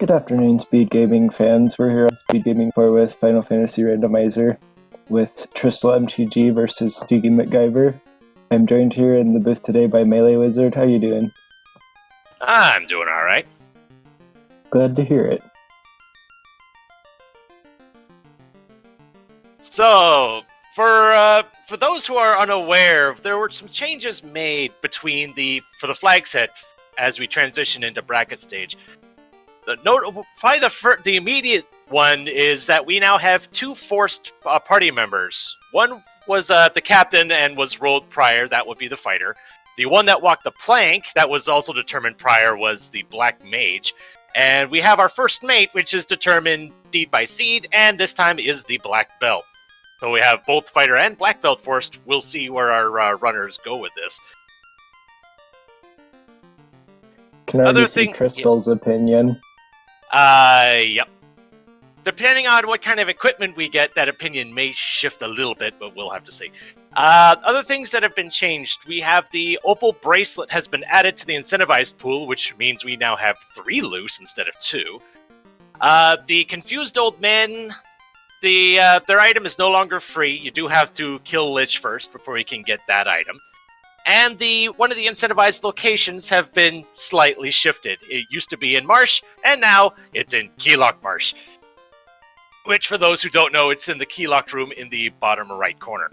Good afternoon, Speed Gaming fans. We're here on Speed Gaming 4 with Final Fantasy Randomizer with TristalMTG versus DoogieMacGyver. I'm joined here in the booth today by Melee Wizard. How you doing? I'm doing alright. Glad to hear it. So, for those who are unaware, there were some changes made for the flag set as we transition into bracket stage. The immediate one is that we now have two forced party members. One was the captain and was rolled prior, that would be the fighter. The one that walked the plank, that was also determined prior, was the black mage. And we have our first mate, which is determined seed by seed, and this time is the black belt. So we have both fighter and black belt forced. We'll see where our runners go with this. Can I see Crystal's opinion? Yep. Depending on what kind of equipment we get, that opinion may shift a little bit, but we'll have to see. Other things that have been changed. We have the Opal Bracelet has been added to the incentivized pool, which means we now have 3 loose instead of 2. The Confused Old Men, their item is no longer free. You do have to kill Lich first before you can get that item. And one of the incentivized locations have been slightly shifted. It used to be in Marsh, and now it's in Keylock Marsh. Which, for those who don't know, it's in the Keylock room in the bottom right corner.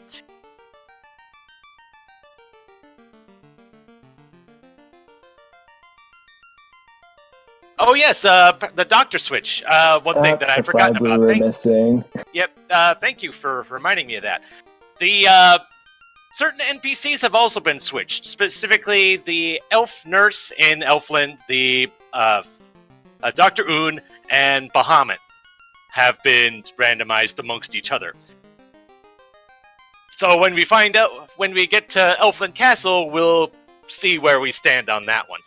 Oh yes, the Doctor Switch. One thing that I forgot about. Missing. Yep, thank you for reminding me of that. The certain NPCs have also been switched. Specifically, the Elf Nurse in Elfland, the Dr. Un, and Bahamut have been randomized amongst each other. So when we get to Elfland Castle, we'll see where we stand on that one.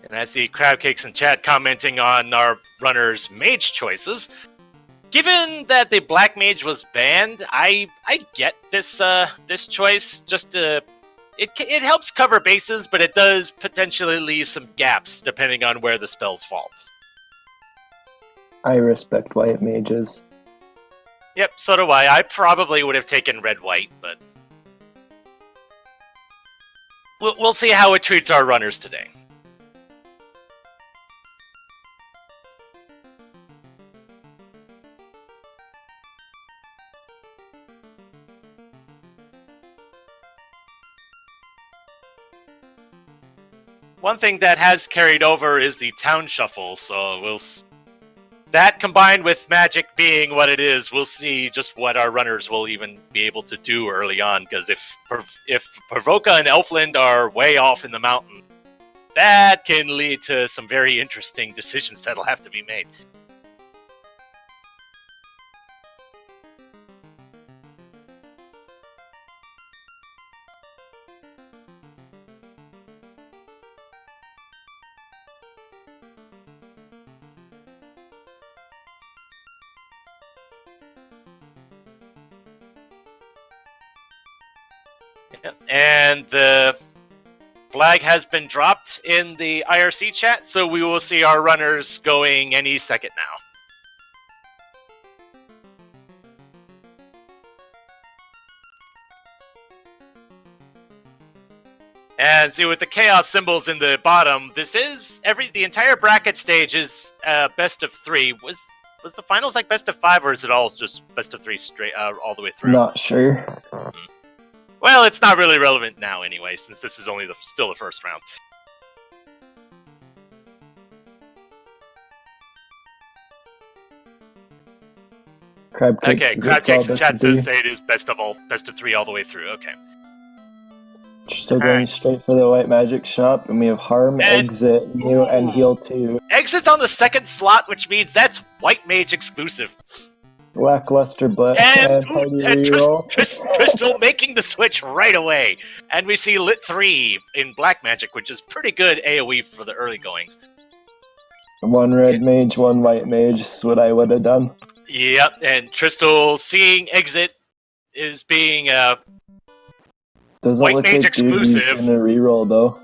And I see Crabcakes in chat commenting on our runners' mage choices. Given that the black mage was banned, I get this choice. It helps cover bases, but it does potentially leave some gaps depending on where the spells fall. I respect white mages. Yep, so do I. I probably would have taken red-white, but we'll see how it treats our runners today. One thing that has carried over is the town shuffle, so that combined with magic being what it is, we'll see just what our runners will even be able to do early on, because if Pervoka and Elfland are way off in the mountain, that can lead to some very interesting decisions that'll have to be made. And the flag has been dropped in the IRC chat, so we will see our runners going any second now. And see, with the chaos symbols in the bottom, the entire bracket stage is best of 3. Was the finals like best of 5, or is it all just best of 3 straight all the way through? Not sure. Well, it's not really relevant now anyway, since this is only still the first round. Crabcakes in chat says it is best of 3 all the way through. Okay. Still going straight for the white magic shop, and we have Harm, Exit, New, and Heal 2. Exit's on the second slot, which means that's white mage exclusive. Lackluster and Crystal making the switch right away. And we see Lit 3 in Black Magic, which is pretty good AoE for the early goings. One red mage, one white mage is what I would have done. Yep, and Tristal seeing Exit is being Doesn't White look Mage like Doogie's exclusive. gonna reroll though.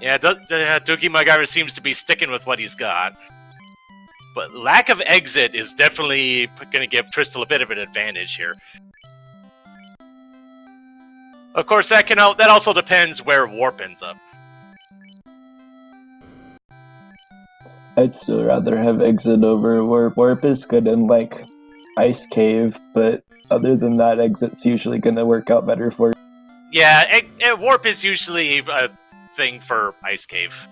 Yeah, DoogieMacGyver seems to be sticking with what he's got. But lack of exit is definitely going to give Tristal a bit of an advantage here. Of course, that also depends where Warp ends up. I'd still rather have exit over Warp. Warp is good in like Ice Cave, but other than that, exit's usually gonna work out better for you. Yeah, Warp is usually a thing for Ice Cave.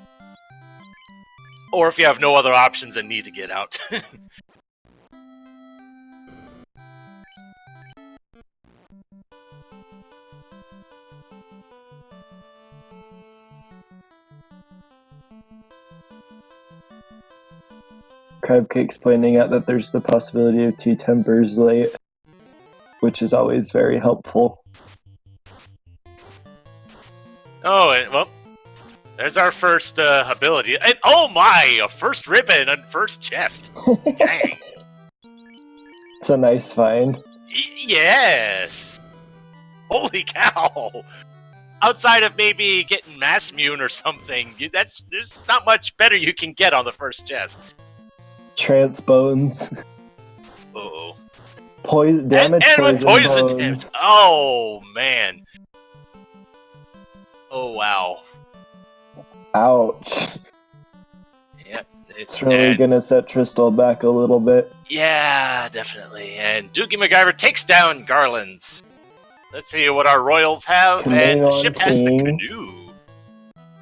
Or if you have no other options and need to get out. Crabcake's pointing out that there's the possibility of 2 Tempers late, which is always very helpful. Oh, well, there's our first ability. And, oh my! A first ribbon and first chest. Dang. It's a nice find. Yes! Holy cow! Outside of maybe getting Mass Mune or something, there's not much better you can get on the first chest. Trance Bones. Uh-oh. Damage and with poison bones. tips. Oh, man. Oh, wow. Ouch. Yep. It's really gonna set Tristal back a little bit. Yeah, definitely. And DoogieMacGyver takes down Garlands. Let's see what our Royals have. Canoe and the on ship has the King. canoe.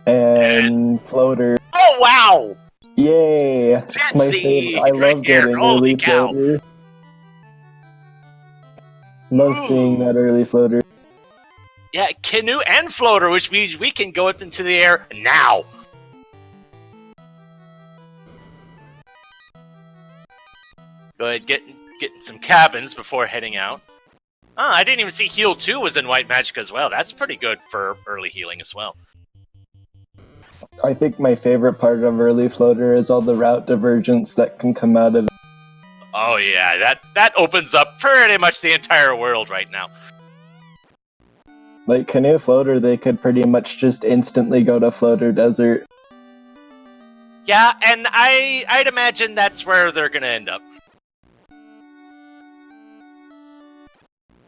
And Floater. Oh, wow! Yay! It's my Fancy favorite. I right love here. getting Holy early cow. Floater. Love Ooh. seeing that early Floater. Yeah, canoe and floater, which means we can go up into the air now. Go ahead, getting some cabins before heading out. Oh, I didn't even see Heal 2 was in White Magic as well. That's pretty good for early healing as well. I think my favorite part of early Floater is all the route divergence that can come out of it. Oh yeah, that opens up pretty much the entire world right now. Like Canoe Floater, they could pretty much just instantly go to Floater Desert. Yeah, and I'd imagine that's where they're gonna end up.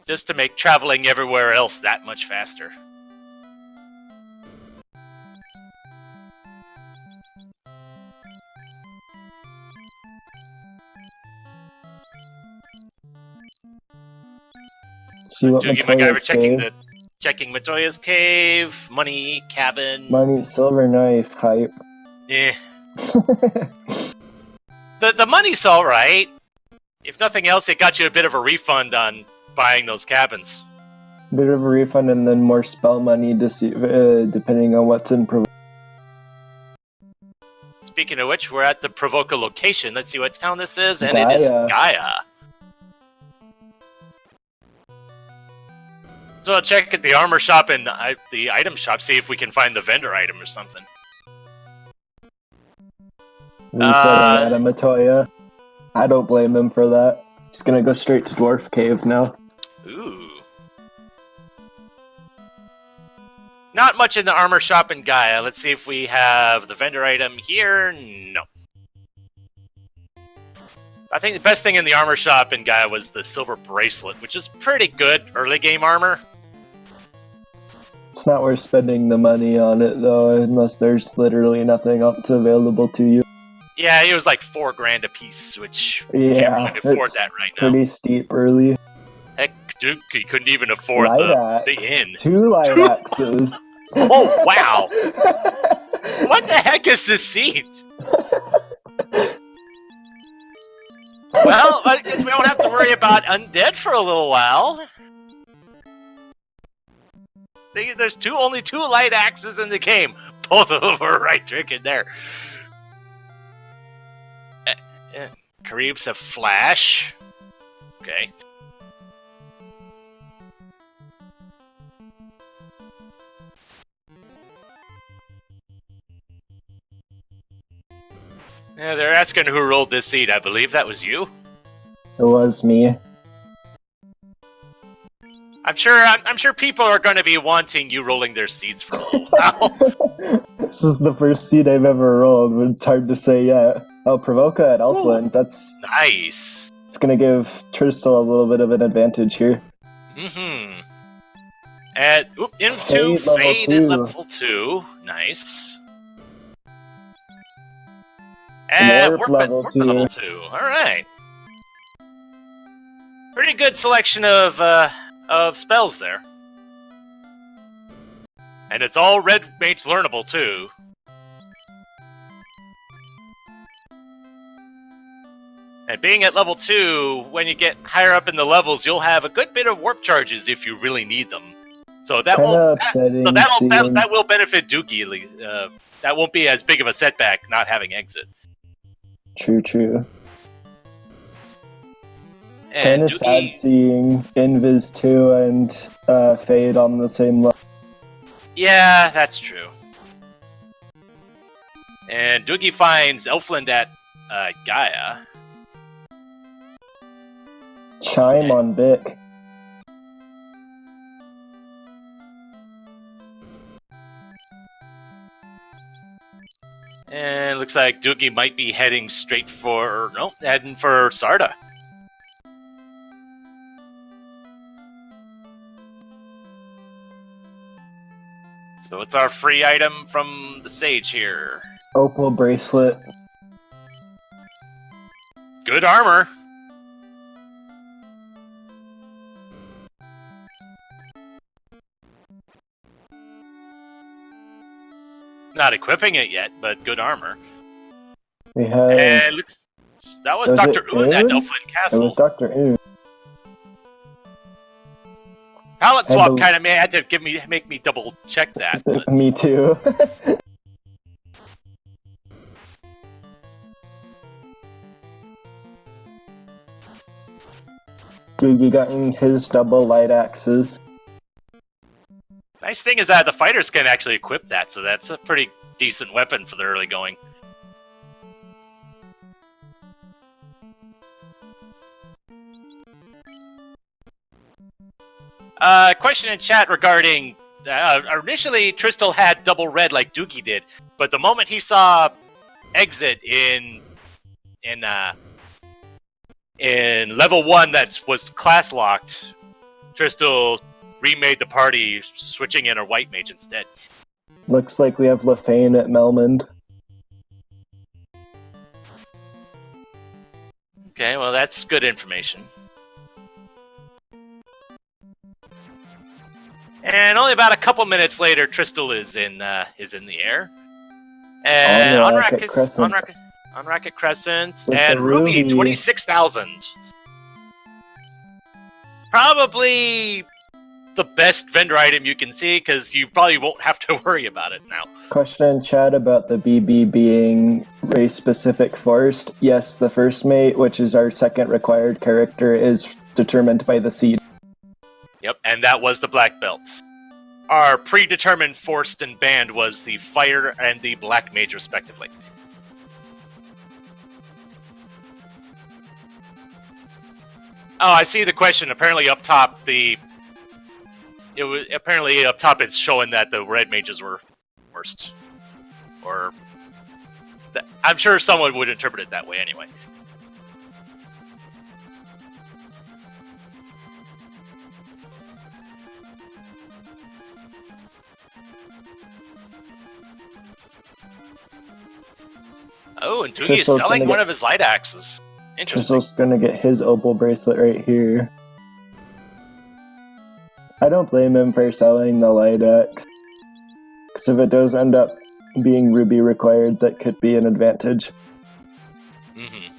Just to make traveling everywhere else that much faster. See what DoogieMacGyver checking Matoya's cave, money, cabin. Money, silver knife, hype. Eh. The money's all right. If nothing else, it got you a bit of a refund on buying those cabins. Bit of a refund and then more spell money to see, depending on what's in Provoke. Speaking of which, we're at the Provoca location. Let's see what town this is, and Gaia. it is Gaia. So I'll check at the armor shop and the item shop, see if we can find the vendor item or something. Resetting at Matoya. I don't blame him for that. He's gonna go straight to Dwarf Cave now. Ooh. Not much in the armor shop in Gaia. Let's see if we have the vendor item here. No. I think the best thing in the armor shop in Gaia was the silver bracelet, which is pretty good early game armor. It's not worth spending the money on it, though, unless there's literally nothing else available to you. Yeah, it was like $4,000 a piece, which Yeah, can't really afford that right now. Pretty steep early. Heck, Duke, you couldn't even afford the inn. 2 light axes. Oh, wow! What the heck is this seat? Well, we don't have to worry about undead for a little while. There's only 2 light axes in the game. Both of them are right drinking there. Karibs have flash. Okay. Yeah, they're asking who rolled this seed. I believe that was you. It was me. I'm sure people are going to be wanting you rolling their seeds for a little while. This is the first seed I've ever rolled, but it's hard to say yet. Oh, Provoca at Elfland. That's nice. It's gonna give Tristal a little bit of an advantage here. Mm-hmm. And into Fade at level 2. Nice. And Warp level 2. level 2. Alright. Pretty good selection of spells there. And it's all Red Mage learnable too. And being at level 2, when you get higher up in the levels, you'll have a good bit of warp charges if you really need them. So that will benefit Doogie. That won't be as big of a setback not having exit. True. It's kind of sad seeing Invis 2 and Fade on the same level. Yeah, that's true. And Doogie finds Elfland at Gaia. Chime on Vic. And looks like Doogie might be heading straight for... No, heading for Sarda. So what's our free item from the Sage here? Opal Bracelet. Good armor. Not equipping it yet, but good armor. We have... And looks, that was Dr. Oon at Elfland Castle. It was Dr. Oon. Palette swap kind of had to make me double check that. But... Me too. Doogie got his double light axes. Nice thing is that the fighters can actually equip that, so that's a pretty decent weapon for the early going. Question in chat regarding... initially, Tristal had double red like Doogie did, but the moment he saw exit in level 1 that was class locked, Tristal remade the party, switching in a white mage instead. Looks like we have Lefane at Melmond. Okay, well that's good information. And only about a couple minutes later, Tristal is in the air. And on Racket Crescent, and Ruby 26,000. Probably the best vendor item you can see, because you probably won't have to worry about it now. Question in chat about the BB being race-specific forced. Yes, the first mate, which is our second required character, is determined by the seed. Yep, and that was the black belt. Our predetermined forced and banned was the fire and the black mage, respectively. Oh, I see the question. Apparently up top, it's showing that the red mages were worst. Or... I'm sure someone would interpret it that way anyway. Oh, and Doogie is selling one of his light axes. Interesting. Crystal's gonna get his opal bracelet right here. I don't blame him for selling the light axe. Because if it does end up being ruby required, that could be an advantage. Mm-hmm.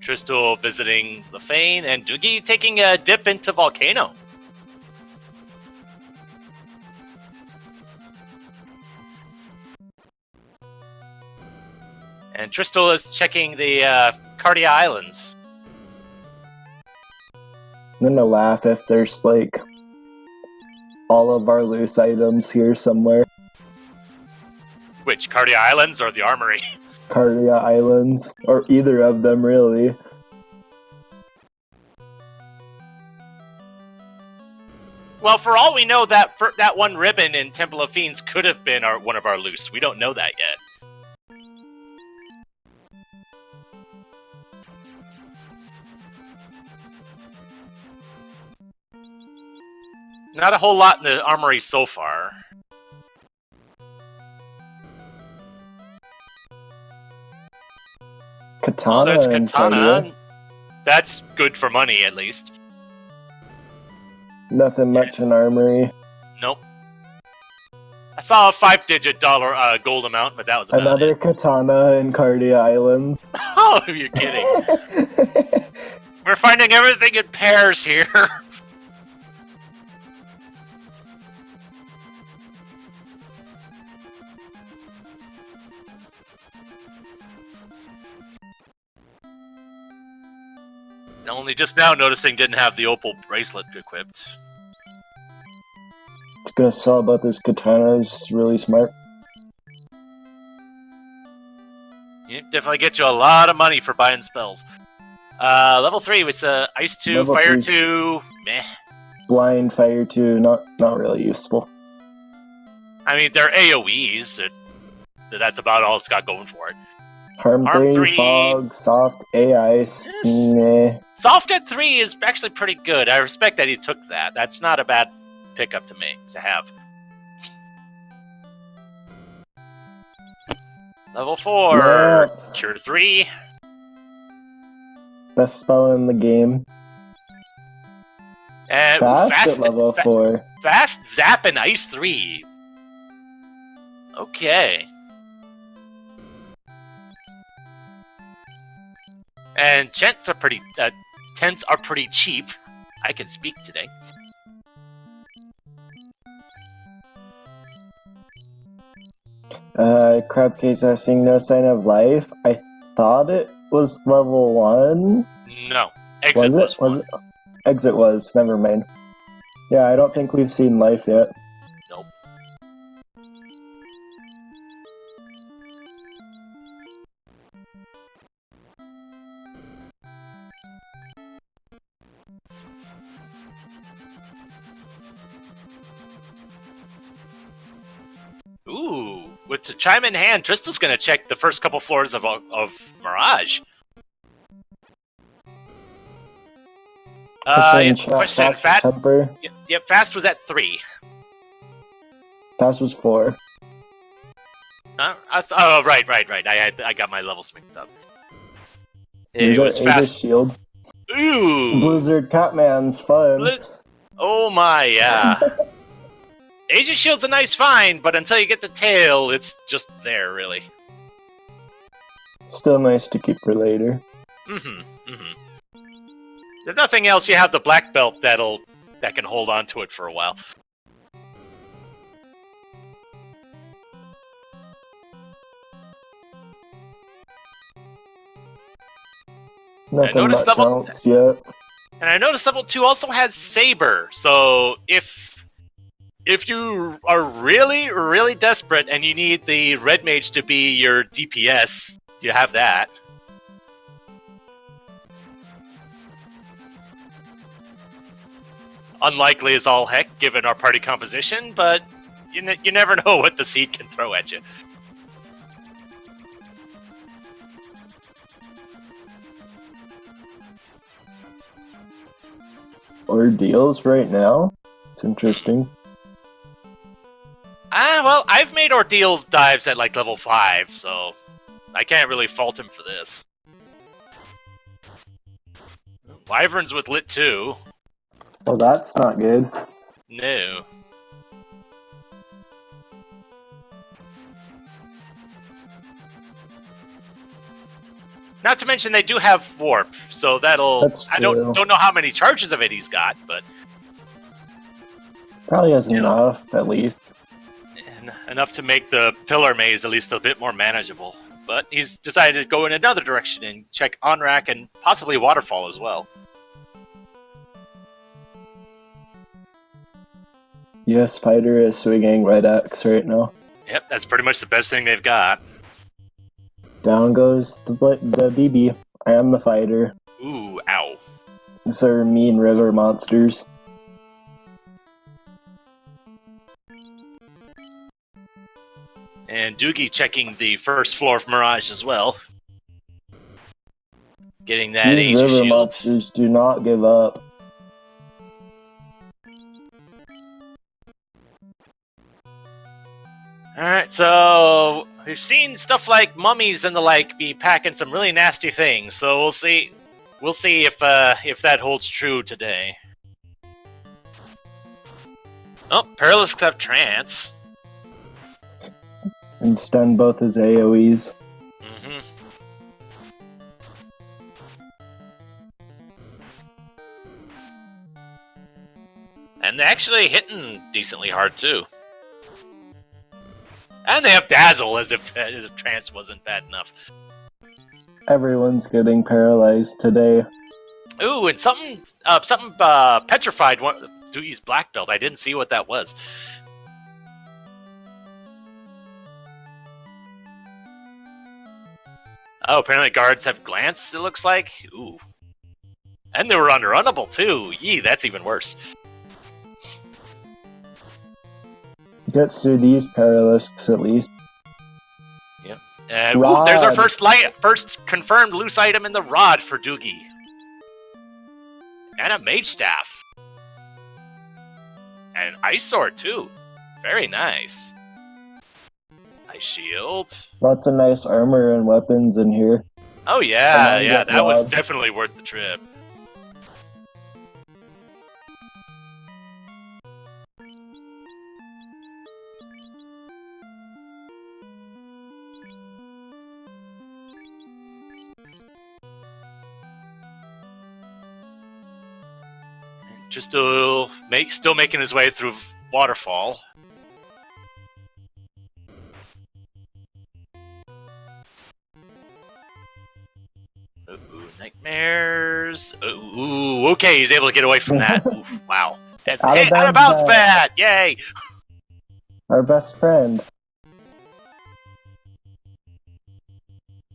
Tristal visiting Lefane, and Doogie taking a dip into Volcano. And Tristal is checking the Cardia Islands. I'm gonna laugh if there's, like, all of our loose items here somewhere. Which, Cardia Islands or the Armory? Cardia Islands, or either of them, really. Well, for all we know, that one ribbon in Temple of Fiends could have been one of our loose. We don't know that yet. Not a whole lot in the Armory so far. Katana. Oh, there's and Katana. Cardia. That's good for money, at least. Nothing much in Armory. Nope. I saw a 5-digit gold amount, but that was about Another it. Katana in Cardia Islands. Oh, you're kidding. We're finding everything in pairs here. Only just now noticing didn't have the opal bracelet equipped. It's gonna sell about this katana is really smart. You definitely get you a lot of money for buying spells. Level 3 was Ice 2, Level Fire 3. 2, meh. Blind Fire 2, not really useful. I mean, they're AoEs. That's about all it's got going for it. Harm 3, Fog, Soft, Ice. Yes. Nah. Soft at 3 is actually pretty good. I respect that he took that. That's not a bad pickup to me, to have. Level 4, Yeah. Cure 3. Best spell in the game. And Fast at level 4. Fast Zap and Ice 3. Okay. And tents are pretty cheap. I can speak today. Crab case seeing no sign of life. I thought it was level 1. No. Exit was 1. Exit was. Never mind. Yeah, I don't think we've seen life yet. Nope. Ooh, with the chime in hand, Trista's gonna check the first couple floors of Mirage. Question, Fat? Temper. Yep, Fast was at 3. Fast was 4. Oh, right. I got my levels mixed up. It was Aegis Fast. Shield. Ooh! Blizzard Catman's fun. Oh my, yeah. Aegis Shield's a nice find, but until you get the tail, it's just there, really. Still nice to keep for later. If nothing else, you have the black belt that can hold on to it for a while. Nothing much else yet. And I noticed level 2 also has Saber, so if you are really, really desperate and you need the Red Mage to be your DPS, you have that. Unlikely as all heck, given our party composition, but you never know what the seed can throw at you. Ordeals right now? It's interesting. Well, I've made Ordeals dives at like level 5, so I can't really fault him for this. Wyverns with Lit 2. Well, that's not good. No. Not to mention they do have Warp, so that'll... I don't know how many charges of it he's got, but... Probably has enough, at least. Enough to make the Pillar Maze at least a bit more manageable. But he's decided to go in another direction and check On-Rack and possibly Waterfall as well. US Fighter is swinging Red Axe right now. Yep, that's pretty much the best thing they've got. Down goes the BB. I am the fighter. Ooh, ow. These are mean river monsters. And Doogie checking the first floor of Mirage as well. Getting that These AG river shield. monsters do not give up. Alright, so we've seen stuff like mummies and the like be packing some really nasty things, so we'll see. We'll see if that holds true today. Oh, Perilous except Trance. And stun both his AoEs. Mm-hmm. And they're actually hitting decently hard too. And they have Dazzle, as if Trance wasn't bad enough. Everyone's getting paralyzed today. Ooh, and something petrified Doogie's black belt. I didn't see what that was. Oh, apparently guards have glance, it looks like. Ooh. And they were unrunnable too. Yee, that's even worse. Gets through these Paralysts at least. Yep. And ooh, there's our first confirmed loose item in the rod for Doogie. And a mage staff. And an ice sword too. Very nice. Ice shield. Lots of nice armor and weapons in here. Oh yeah, that was definitely worth the trip. Just still making his way through Waterfall. Ooh, nightmares. Ooh, okay, he's able to get away from that. Ooh, wow. Hey, out of bounce pad! Yay! Our best friend.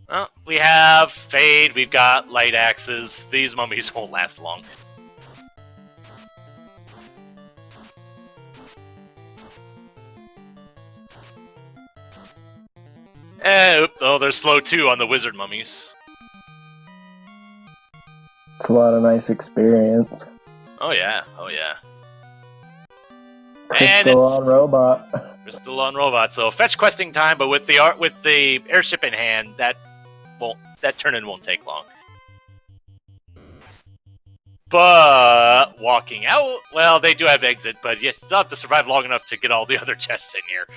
Well, we have Fade, we've got Light Axes. These mummies won't last long. Oh, they're slow too on the wizard mummies. It's a lot of nice experience. Oh yeah, oh yeah. Crystal on robot. Crystal on robot. So fetch questing time, but with the airship in hand, that turn-in won't take long. But walking out, well, they do have exit, but you still have to survive long enough to get all the other chests in here.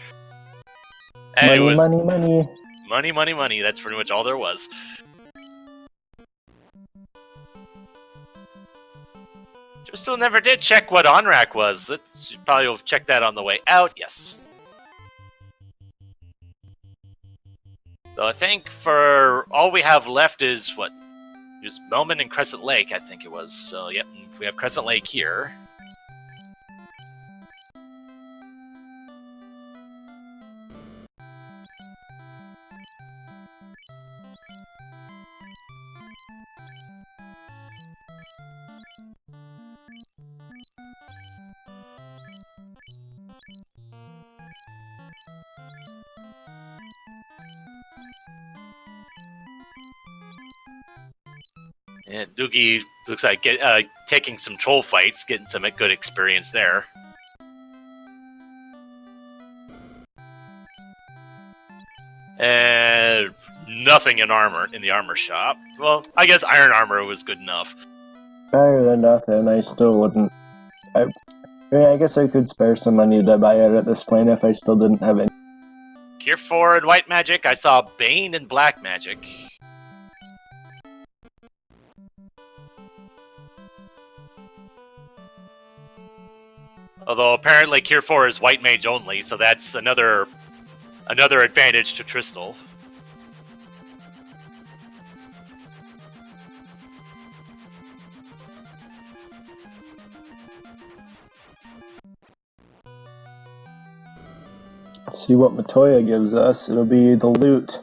And money. That's pretty much all there was. Still never did check what on-rack was. You probably will check that on the way out. Yes. So I think for all we have left is what? Just Melman and Crescent Lake, I think it was. So yep, we have Crescent Lake here. And Doogie looks like taking some troll fights, getting some good experience there. And nothing in the armor shop. Well, I guess iron armor was good enough. Better than nothing. I still wouldn't. I guess I could spare some money to buy it at this point if I still didn't have any. Cure 4 and white magic. I saw Bane and black magic. Although apparently Cure 4 is white mage only, so that's another advantage to Tristal. Let's see what Matoya gives us. It'll be the loot.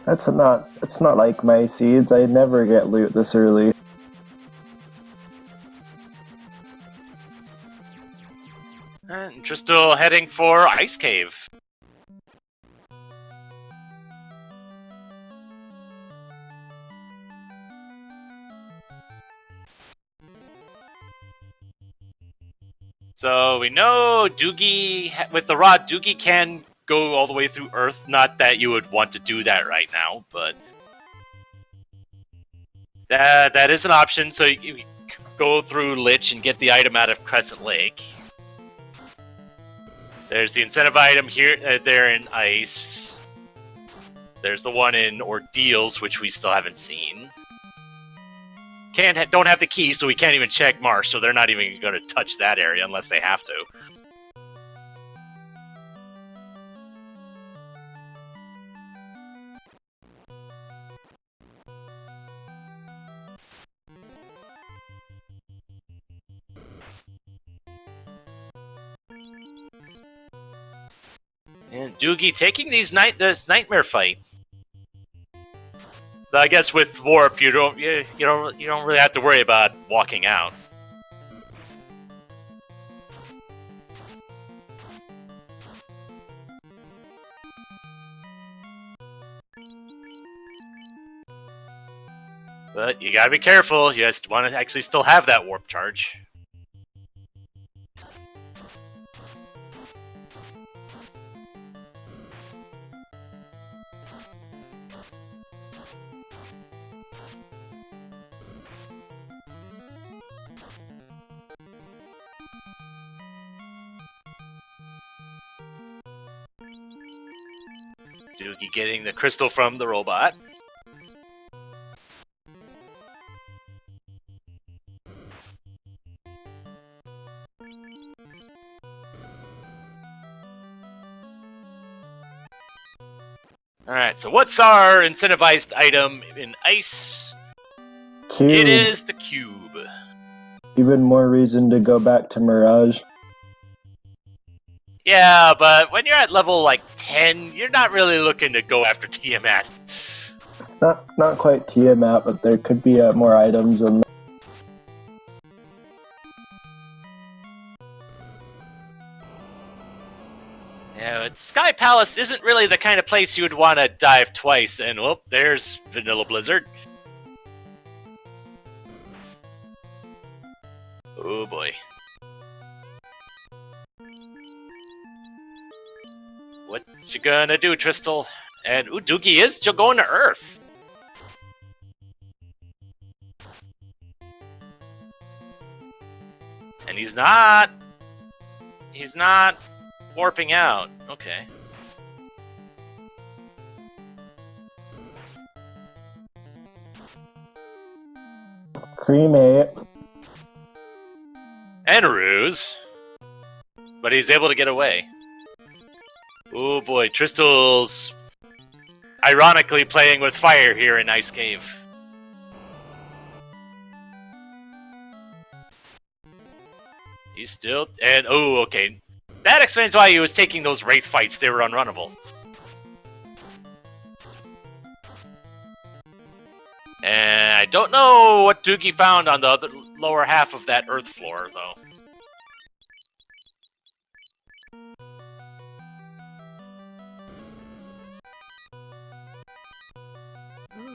It's not like my seeds. I never get loot this early. And Tristal heading for Ice Cave. So we know Doogie, with the rod, Doogie can go all the way through Earth. Not that you would want to do that right now, but that is an option. So you go through Lich and get the item out of Crescent Lake. There's the incentive item here, there in Ice. There's the one in Ordeals, which we still haven't seen. Don't have the key, so we can't even check Marsh, so they're not even going to touch that area unless they have to. And Doogie taking this nightmare fight. I guess with Warp, you don't really have to worry about walking out. But you gotta be careful. You just want to actually still have that warp charge. Doogie getting the crystal from the robot. Alright, so what's our incentivized item in Ice? Cube. It is the cube. Even more reason to go back to Mirage. Yeah, but when you're at level like 10, you're not really looking to go after Tiamat. Not quite Tiamat, but there could be more items in there. Yeah, but Sky Palace isn't really the kind of place you would want to dive twice, and well, there's Vanilla Blizzard. Oh boy. What's you gonna do, Tristal? And ooh, Doogie is still going to Earth. And he's not warping out. Okay. Cremate. And Ruse. But he's able to get away. Oh boy, Tristal's ironically playing with fire here in Ice Cave. He's still... And, oh, okay. That explains why he was taking those Wraith fights. They were unrunnable. And I don't know what Doogie found on the other lower half of that Earth floor, though.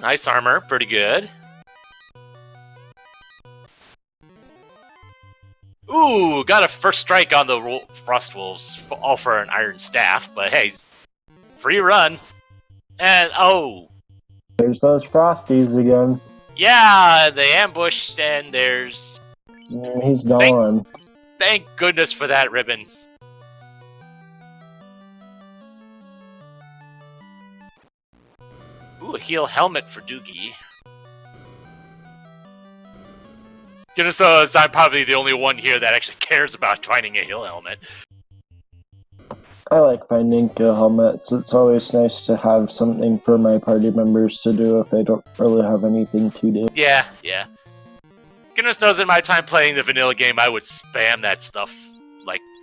Nice armor, pretty good. Ooh, got a first strike on the Frost Wolves, all for an Iron Staff, but hey, free run. And, oh. There's those Frosties again. Yeah, they ambushed, and there's... He's gone. Thank goodness for that ribbon. Ooh, a heal helmet for Doogie. Goodness knows I'm probably the only one here that actually cares about finding a heal helmet. I like finding kill helmets. It's always nice to have something for my party members to do if they don't really have anything to do. Yeah. Goodness knows in my time playing the vanilla game, I would spam that stuff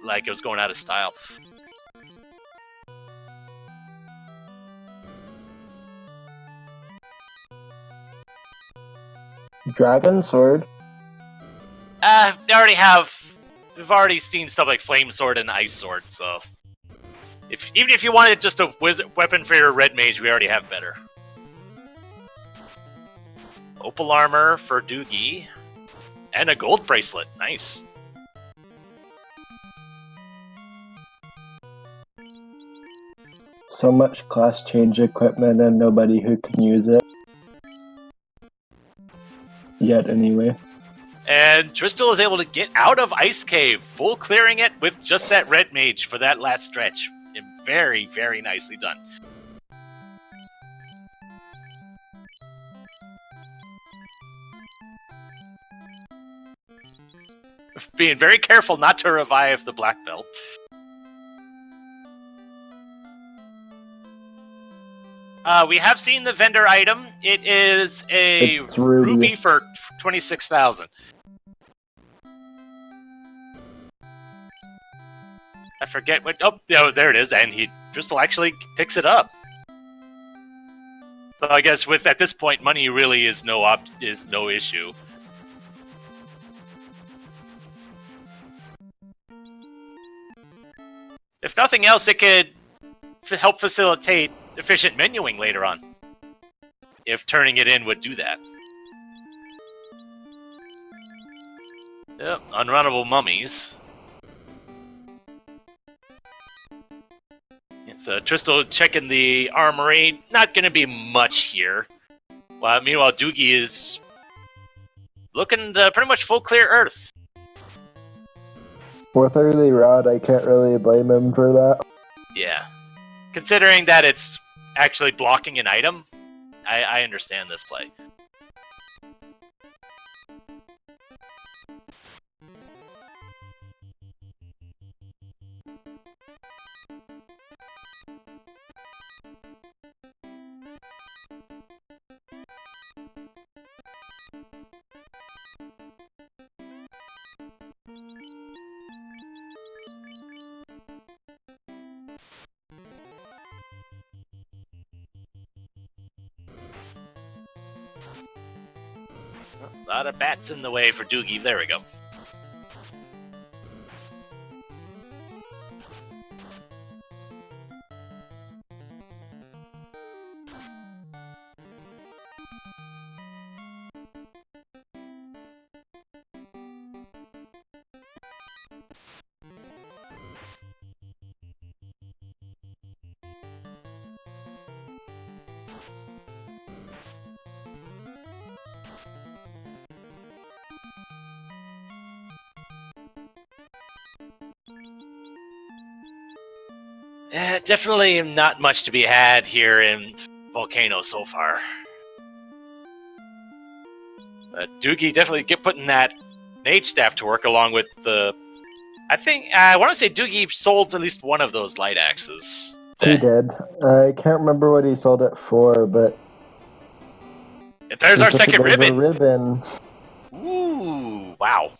like it was going out of style. Dragon Sword? They already have... We've already seen stuff like Flame Sword and Ice Sword, so... Even if you wanted just a weapon for your Red Mage, we already have better. Opal Armor for Doogie. And a gold bracelet. Nice. So much class change equipment and nobody who can use it. Yet, anyway. And Tristal is able to get out of Ice Cave, full clearing it with just that Red Mage for that last stretch. And very, very nicely done. Being very careful not to revive the Black Belt. We have seen the vendor item. It is a ruby for 26,000. I forget what... Oh, there it is. And Tristal actually picks it up. So I guess at this point, money really is no issue. If nothing else, it could help facilitate efficient menuing later on. If turning it in would do that. Yep, unrunnable mummies. It's Tristal checking the armory. Not going to be much here. Well, meanwhile, Doogie is looking to pretty much full clear Earth. With early rod, I can't really blame him for that. Yeah. Considering that it's actually blocking an item, I understand this play. A lot of bats in the way for Doogie. There we go. Definitely not much to be had here in Volcano so far. But Doogie definitely putting that Mage Staff to work along with the... I want to say Doogie sold at least one of those light axes. He did. I can't remember what he sold it for, but... There's our second ribbon. A ribbon. Ooh, wow.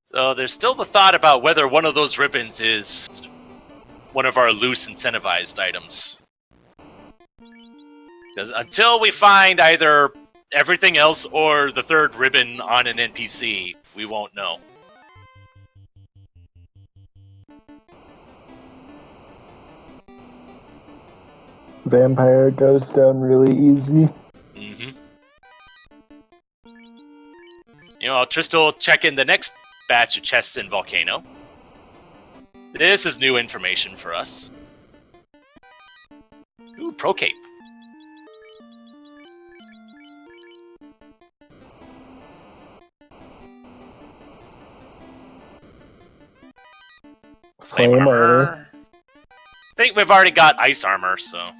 So there's still the thought about whether one of those ribbons is one of our loose incentivized items. Because until we find either everything else or the third ribbon on an NPC, we won't know. Vampire goes down really easy. Mm-hmm. You know, Tristal check in the next batch of chests in Volcano. This is new information for us. Ooh, Pro Cape. Flame armor. I think we've already got ice armor, so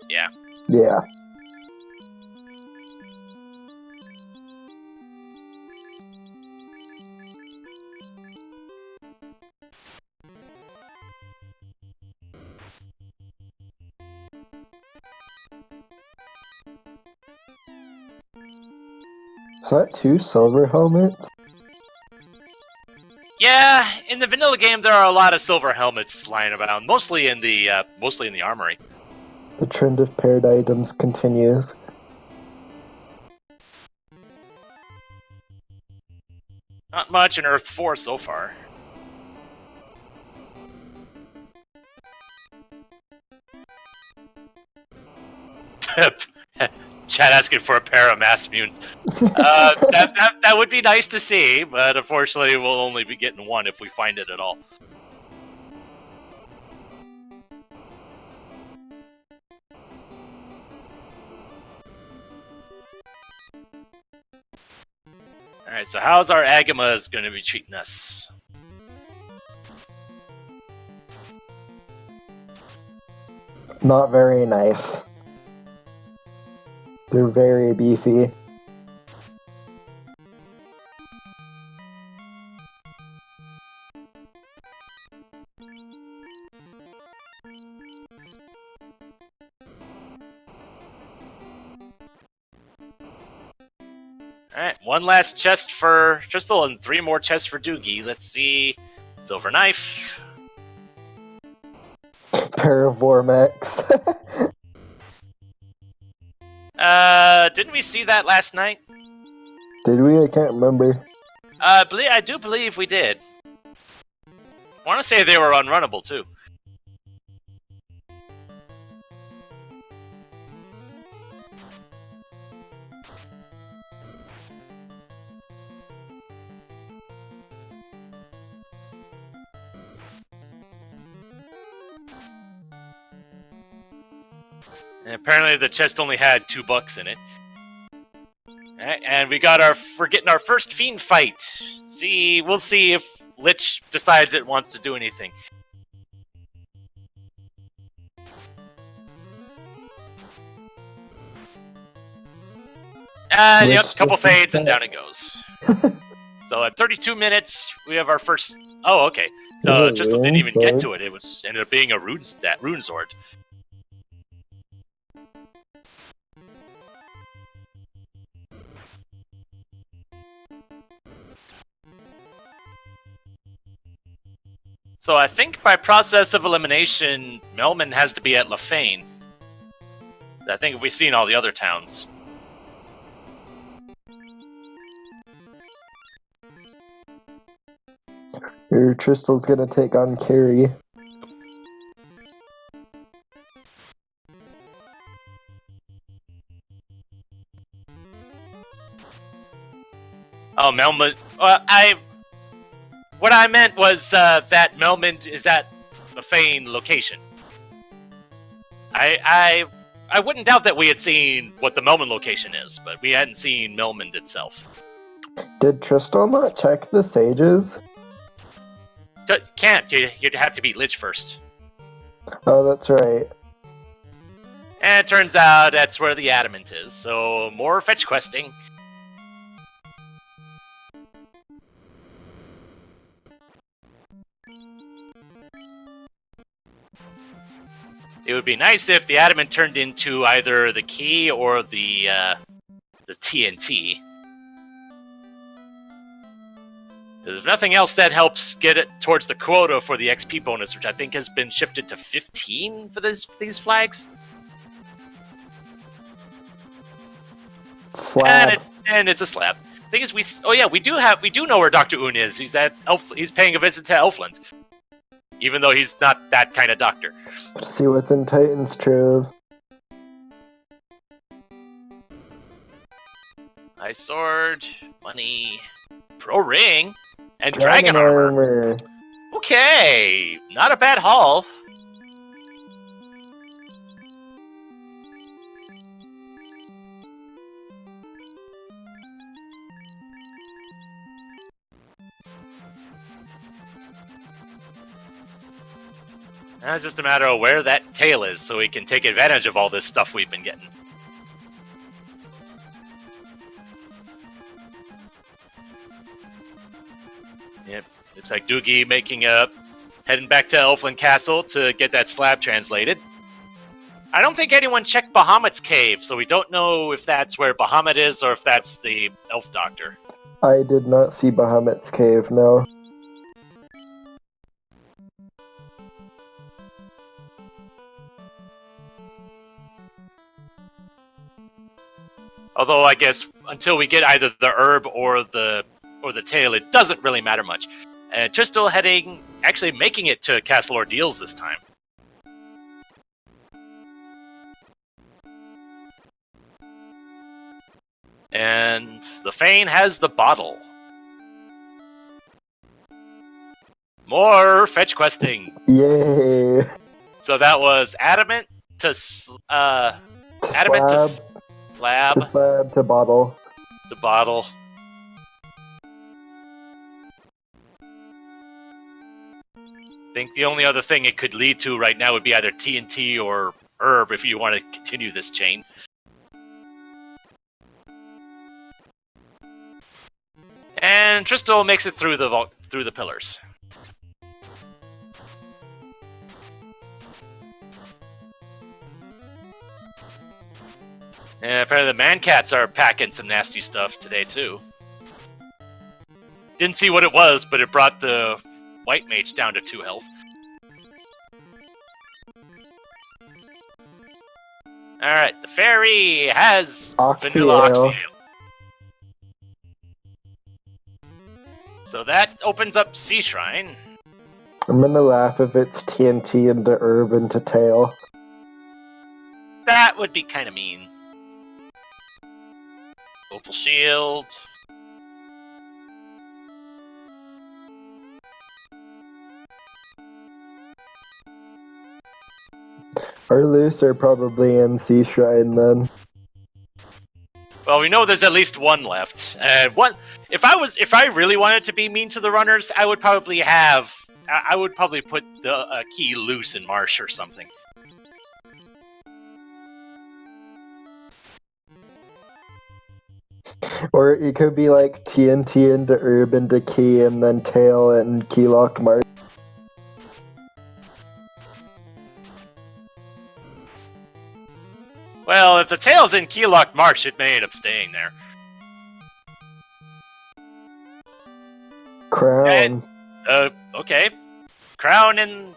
yeah. Yeah. Is that 2 silver helmets? Yeah, in the vanilla game, there are a lot of silver helmets lying around, mostly in the armory. The trend of paired items continues. Not much in Earth 4 so far. Chad asking for a pair of mass mutants. That would be nice to see, but unfortunately we'll only be getting one if we find it at all. Alright, so how's our Agamas going to be treating us? Not very nice. They're very beefy. Alright, one last chest for Tristal and 3 more chests for Doogie. Let's see. Silver knife. Pair of Vormex. Didn't we see that last night? Did we? I can't remember. I do believe we did. I want to say they were unrunnable, too. And apparently the chest only had $2 in it. Alright, and we're getting our first fiend fight. We'll see if Lich decides it wants to do anything. And yep, couple fades and down it goes. So at 32 minutes, we have our first. Oh, okay. So Tristal didn't even get to it. It ended up being a rune sword. So I think by process of elimination, Melman has to be at Lefane. I think if we've seen all the other towns. Your Tristal's gonna take on Carrie. Oh, Melman. What I meant was that Melman is at Lefane location. I wouldn't doubt that we had seen what the Melman location is, but we hadn't seen Melman itself. Did Tristal not check the sages? Can't. You'd have to beat Lich first. Oh, that's right. And it turns out that's where the adamant is, so more fetch questing. It would be nice if the adamant turned into either the key or the TNT. If nothing else, that helps get it towards the quota for the XP bonus, which I think has been shifted to 15 for these flags. Slab. And it's a slab. Thing is, we do know where Dr. Un is. He's paying a visit to Elfland, even though he's not that kind of doctor. See what's in Titan's Trove. Ice sword, money, pro ring, and dragon armor. Okay, not a bad haul. Now it's just a matter of where that tail is, so we can take advantage of all this stuff we've been getting. Yep, looks like Doogie heading back to Elfland Castle to get that slab translated. I don't think anyone checked Bahamut's cave, so we don't know if that's where Bahamut is or if that's the elf doctor. I did not see Bahamut's cave, no. Although I guess until we get either the herb or the tail, it doesn't really matter much. Tristal actually making it to Castle Ordeals this time. And the Fane has the bottle. More fetch questing. Yay! So that was adamant to slab To slab to bottle. to bottle. I think the only other thing it could lead to right now would be either TNT or herb if you want to continue this chain. And Tristal makes it through the pillars. And apparently the man-cats are packing some nasty stuff today, too. Didn't see what it was, but it brought the white mage down to 2 health. Alright, the fairy has vanilla oxy ale. So that opens up Sea Shrine. I'm gonna laugh if it's TNT into herb into tail. That would be kind of mean. Opal Shield. Our loose are probably in Sea Shrine then. Well, we know there's at least one left. If I really wanted to be mean to the runners, I would probably put the key loose in Marsh or something. Or it could be like TNT into herb into key and then tail and key locked mark. Well, if the tail's in Keylock Marsh, it may end up staying there. Crown. Okay. Crown and...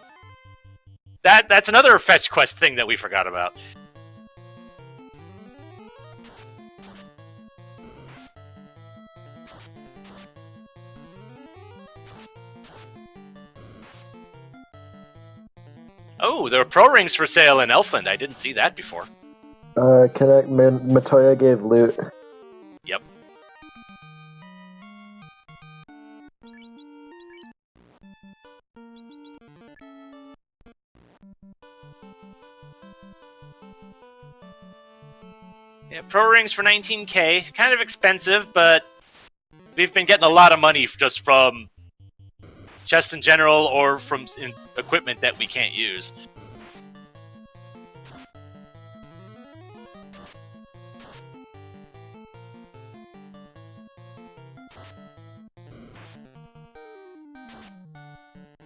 That's another fetch quest thing that we forgot about. Oh, there are pro rings for sale in Elfland. I didn't see that before. Matoya gave loot. Yep. Yeah, pro rings for 19k. Kind of expensive, but we've been getting a lot of money just from chests in general or from equipment that we can't use.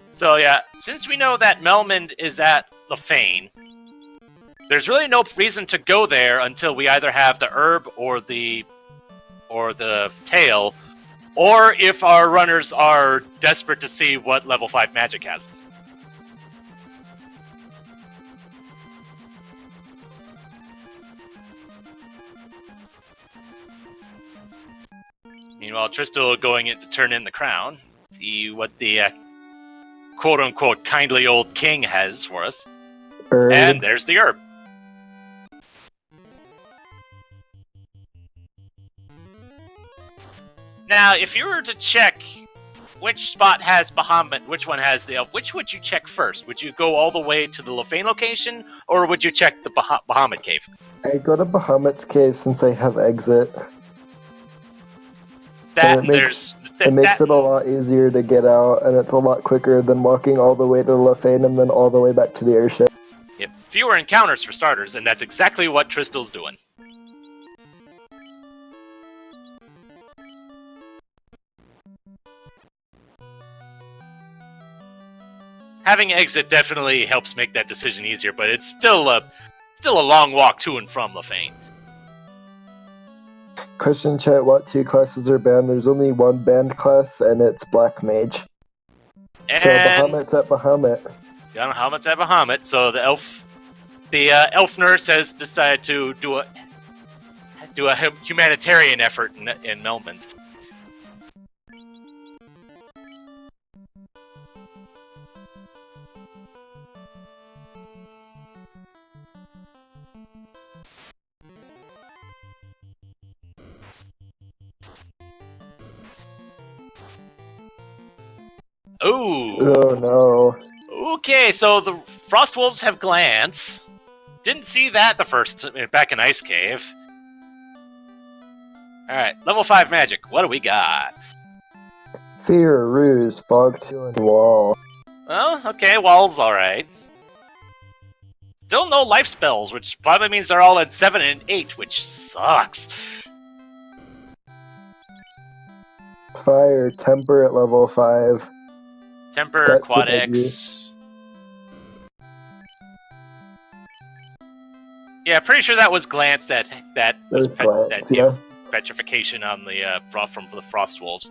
So yeah, since we know that Melmond is at the Fane, there's really no reason to go there until we either have the herb or the tail, or if our runners are desperate to see what level 5 magic has. Meanwhile, Tristal going in to turn in the crown, see what the quote-unquote kindly old king has for us. Herb. And there's the herb. Now, if you were to check which spot has Bahamut, which one has the elf, which would you check first? Would you go all the way to the Lefane location, or would you check the Bahamut cave? I go to Bahamut's cave since I have exit. That It makes it a lot easier to get out, and it's a lot quicker than walking all the way to Lefane and then all the way back to the airship. Yep. Fewer encounters for starters, and that's exactly what Tristal's doing. Having exit definitely helps make that decision easier, but it's still Still a long walk to and from Lefane. Question chat, what 2 classes are banned? There's only one banned class, and it's Black Mage. And So Bahamut's at Bahamut. Yeah, Bahamut's at Bahamut, so the elf nurse has decided to do a humanitarian effort in Melmond. Ooh. Oh no. Okay, so the Frostwolves have Glance. Didn't see that back in Ice Cave. Alright, level 5 magic. What do we got? Fear, Ruse, Fog 2, and Wall. Well, okay, Wall's alright. Still no life spells, which probably means they're all at 7 and 8, which sucks. Fire, Temper at level 5. Temper, That's Quad a biggie. X. Yeah, pretty sure that was Glance that was Glance, that yeah. gave petrification on the from the Frostwolves.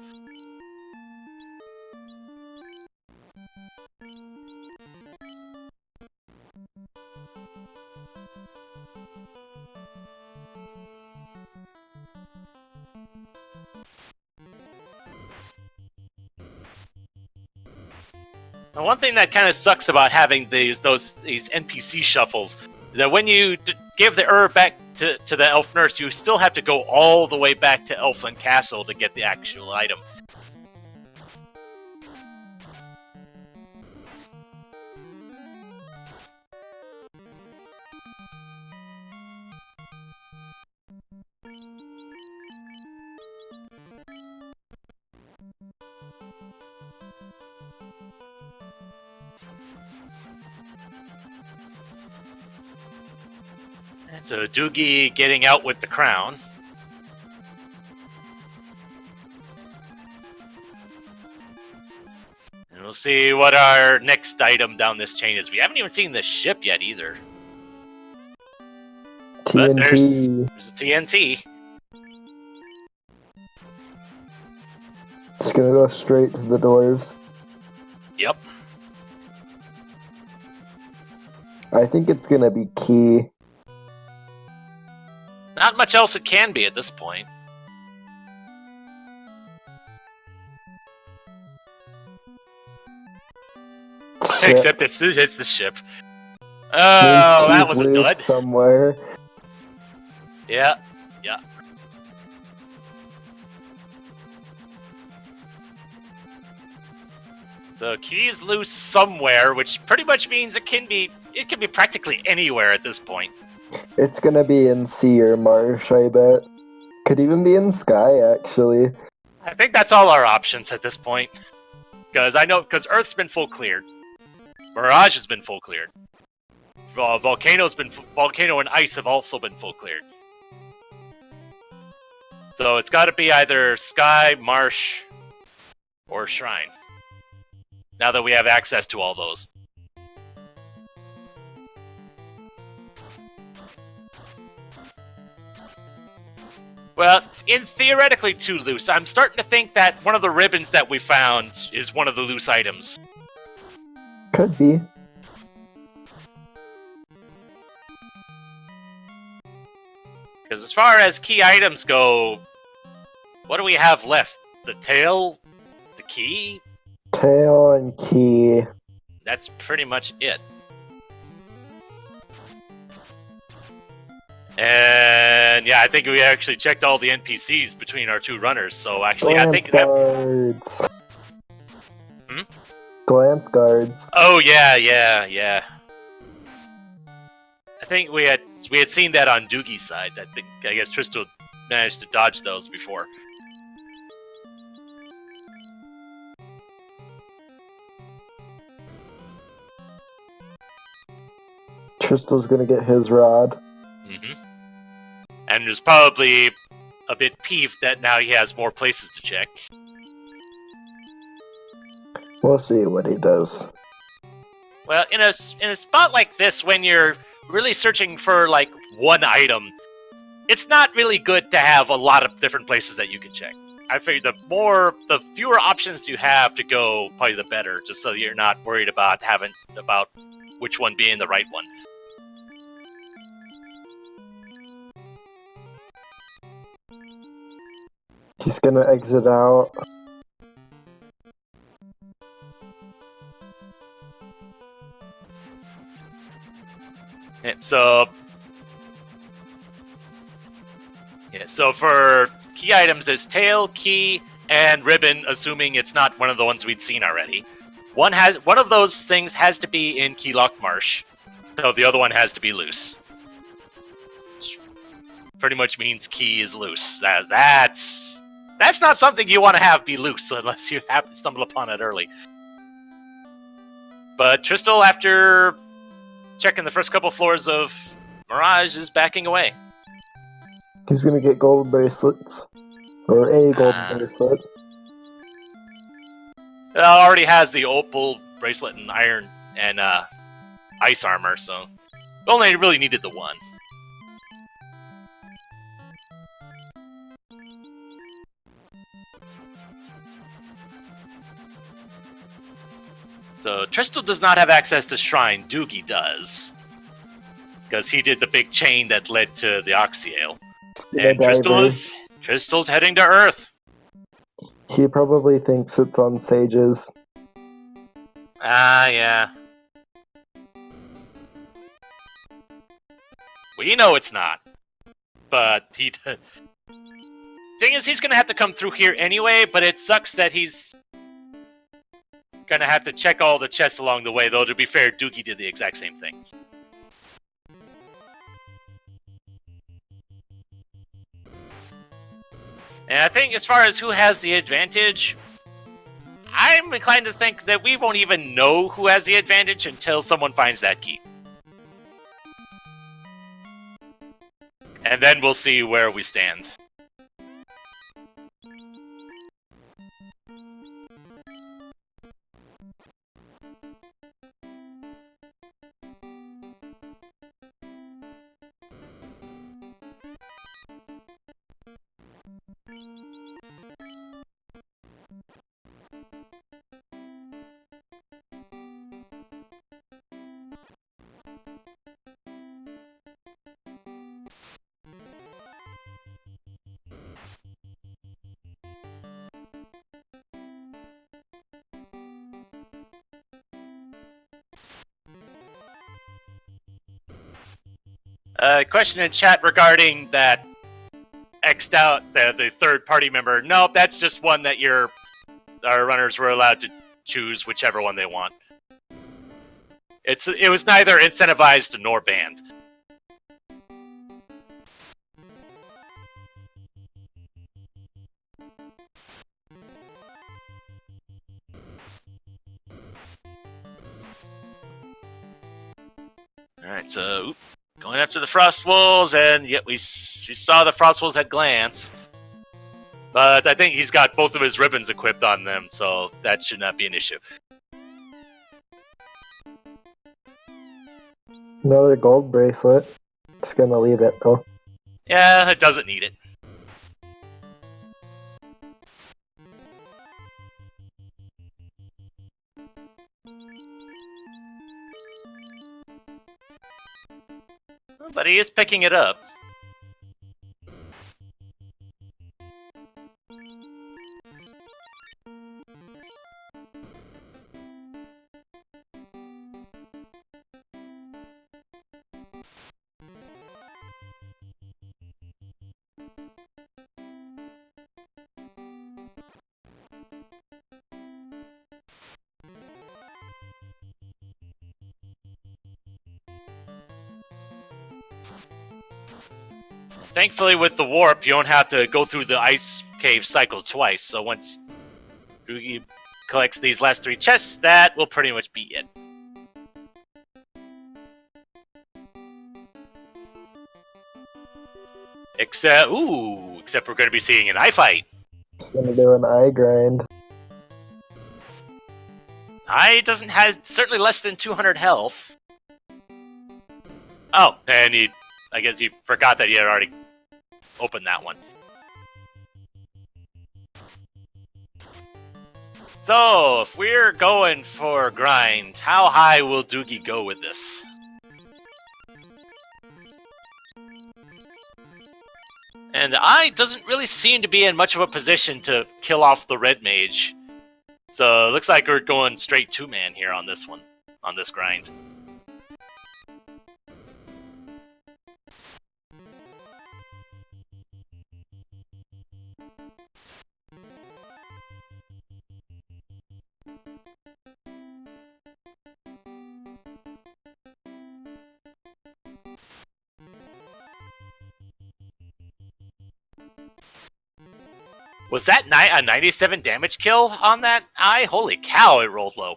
Now, one thing that kind of sucks about having these NPC shuffles is that when you give the herb back to the elf nurse, you still have to go all the way back to Elfland Castle to get the actual item. So Doogie getting out with the crown. And we'll see what our next item down this chain is. We haven't even seen the ship yet either. But there's a TNT. It's gonna go straight to the dwarves. Yep. I think it's gonna be key. Not much else it can be at this point. Shit. Except it's the ship. Oh, that was a dud. Somewhere. Yeah, yeah. So keys loose somewhere, which pretty much means it can be practically anywhere at this point. It's gonna be in sea or marsh, I bet. Could even be in sky, actually. I think that's all our options at this point. Because Earth's been full cleared. Mirage has been full cleared. Volcano and ice have also been full cleared. So it's got to be either sky, marsh, or shrine. Now that we have access to all those. Well, theoretically too loose. I'm starting to think that one of the ribbons that we found is one of the loose items. Could be. Because as far as key items go, what do we have left? The tail? The key? Tail and key. That's pretty much it. And yeah, I think we actually checked all the NPCs between our two runners, so actually Glance I think that... guards. Hmm? Glance guards. Oh yeah. I think we had seen that on Doogie's side. I guess Tristal managed to dodge those before. Tristal's gonna get his rod. And is probably a bit peeved that now he has more places to check. We'll see what he does. Well, in a spot like this, when you're really searching for like one item, it's not really good to have a lot of different places that you can check. I figure the fewer options you have to go, probably the better, just so you're not worried about which one being the right one. He's gonna exit out. So for key items, there's tail, key, and ribbon, assuming it's not one of the ones we'd seen already. One of those things has to be in Keylock Marsh, so the other one has to be loose. Which pretty much means key is loose. That's not something you want to have be loose unless you happen to stumble upon it early. But Tristal, after checking the first couple floors of Mirage, is backing away. He's gonna get gold bracelets. Or a gold bracelet. It already has the opal bracelet and iron and ice armor, so only really needed the one. So Tristal does not have access to Shrine. Doogie does, because he did the big chain that led to the Oxyale. And Tristal's heading to Earth. He probably thinks it's on Sages. Yeah. We know it's not. But thing is, he's gonna have to come through here anyway, but it sucks that he's gonna have to check all the chests along the way, though to be fair, Doogie did the exact same thing. And I think as far as who has the advantage, I'm inclined to think that we won't even know who has the advantage until someone finds that key. And then we'll see where we stand. Question in chat regarding that X'd out, the third party member. Nope, that's just one that our runners were allowed to choose whichever one they want. It was neither incentivized nor banned. Alright, so going after the Frost Wolves, and yet we saw the Frost Wolves had glance. But I think he's got both of his ribbons equipped on them, so that should not be an issue. Another gold bracelet. It's gonna leave it though. Yeah, it doesn't need it. But he is picking it up. Thankfully, with the warp, you don't have to go through the ice cave cycle twice. So once Doogie collects these last 3 chests, that will pretty much be it. Except we're going to be seeing an eye fight. Gonna do an eye grind. Eye has certainly less than 200 health. Oh, and I guess you forgot that you had already opened that one. So, if we're going for grind, how high will Doogie go with this? And the Eye doesn't really seem to be in much of a position to kill off the red mage. So, it looks like we're going straight two-man here on this one, on this grind. Was that a 97 damage kill on that Eye? Holy cow, it rolled low.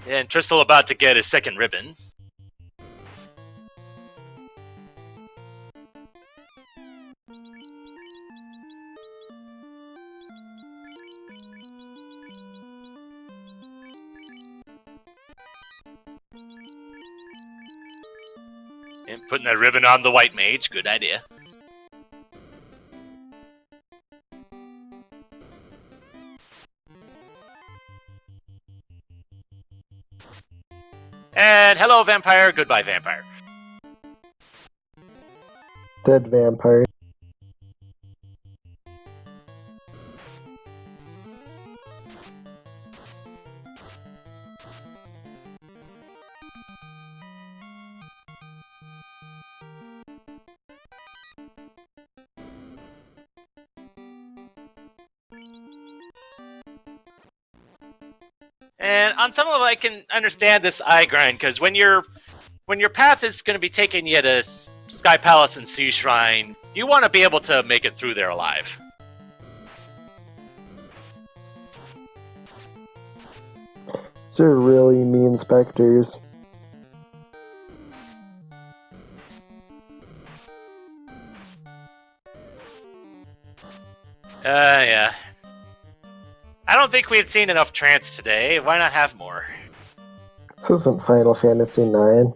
And Tristal about to get his second ribbon. And putting that ribbon on the white mage, good idea. And hello, vampire. Goodbye, vampire. Dead vampire. And on some level, I can understand this eye grind, because when your path is going to be taking you to Sky Palace and Sea Shrine, you want to be able to make it through there alive. These are really mean specters. Yeah. I don't think we've seen enough trance today. Why not have more? This isn't Final Fantasy IX.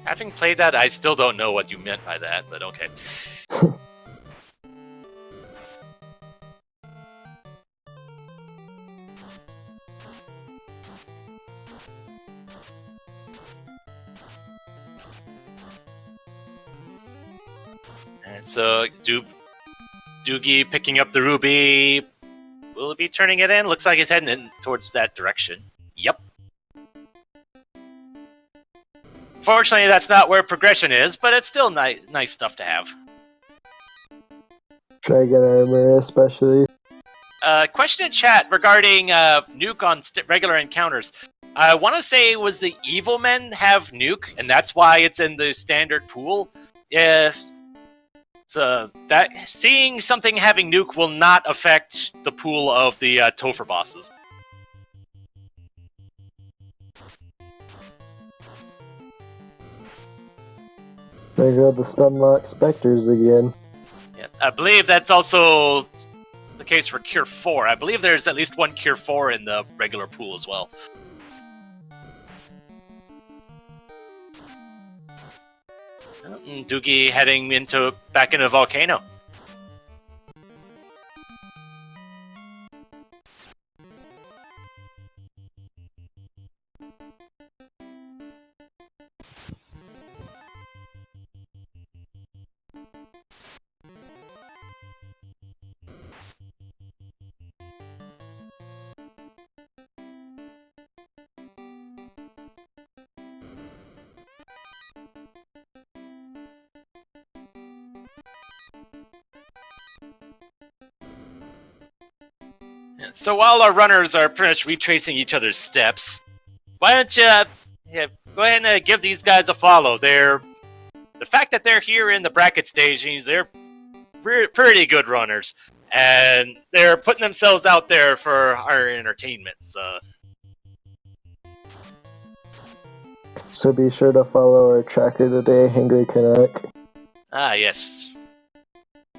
Having played that, I still don't know what you meant by that, but okay. And so, Doogie picking up the ruby. Will it be turning it in? Looks like he's heading in towards that direction. Yep. Fortunately, that's not where progression is, but it's still nice stuff to have. Dragon armor, especially. Question in chat regarding nuke on regular encounters. I want to say it was the evil men have nuke, and that's why it's in the standard pool. So that seeing something having nuke will not affect the pool of the Topher bosses. There go the stunlock specters again. Yeah, I believe that's also the case for Cure 4. I believe there's at least one Cure 4 in the regular pool as well. And Doogie heading back into the volcano. So while our runners are pretty much retracing each other's steps, why don't you go ahead and give these guys a follow? The fact that they're here in the bracket stages, they're pretty good runners, and they're putting themselves out there for our entertainment. So be sure to follow our tracker today, Hangry Canuck. Ah, yes.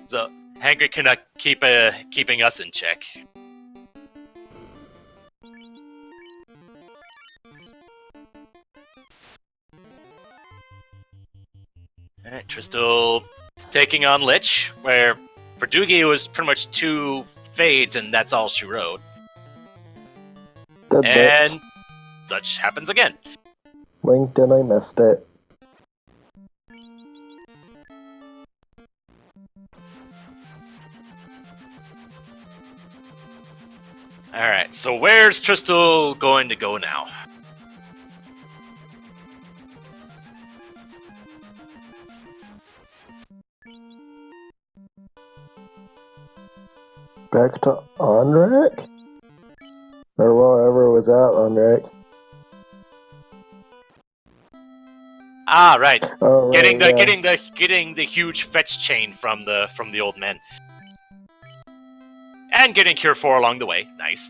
So Hangry Canuck keeping us in check. Alright, Tristal taking on Lich, where for Doogie it was pretty much 2 fades and that's all she wrote. Dead And bitch. such happens again. Linked and I missed it. Alright, so where's Tristal going to go now? Back to Onrek? Or whatever was at Onrek. Ah, right. Oh, right, Getting the huge fetch chain from the old men. And getting Cure 4 along the way. Nice.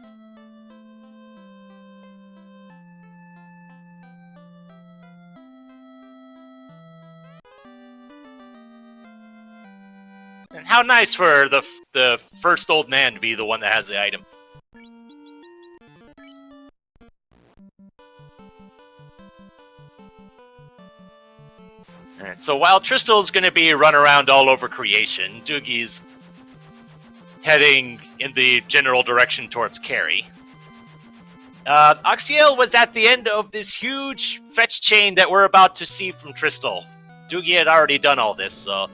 And how nice for the first old man to be the one that has the item. Alright, so while Tristal's going to be run around all over creation, Doogie's heading in the general direction towards Carry. Oxiel was at the end of this huge fetch chain that we're about to see from Tristal. Doogie had already done all this, so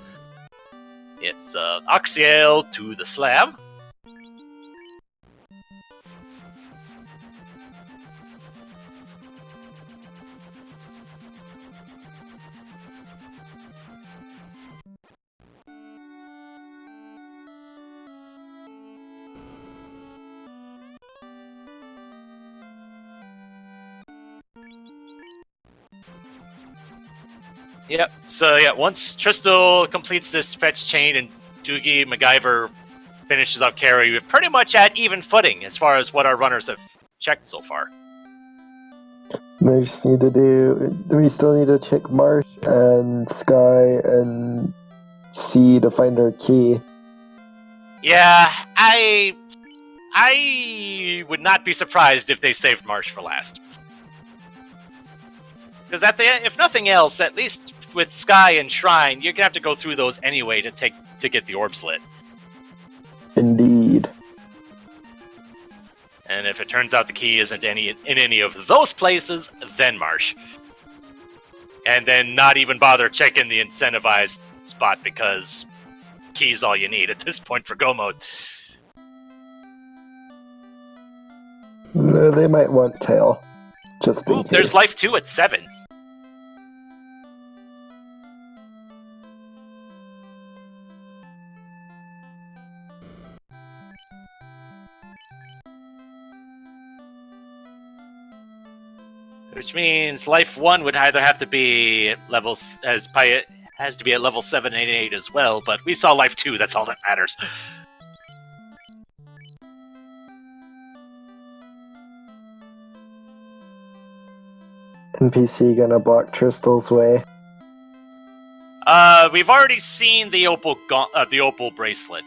it's Oxiel to the slab. Yep, so yeah, once Tristal completes this fetch chain and DoogieMacGyver finishes up Carry, we're pretty much at even footing as far as what our runners have checked so far. They just need to do. We still need to check Marsh and Sky and C to find our key. Yeah, I would not be surprised if they saved Marsh for last. Because if nothing else, at least with Sky and Shrine, you're gonna have to go through those anyway to get the orbs lit. Indeed. And if it turns out the key isn't in any of those places, then Marsh. And then not even bother checking the incentivized spot because key's all you need at this point for go mode. No, they might want tail. Just in Ooh, case. there's life 2 at 7. Which means life 1 would either have to be levels has to be at level 7 and 8 as well, but we saw life 2, that's all that matters. NPC gonna block Tristal's way. We've already seen the opal bracelet.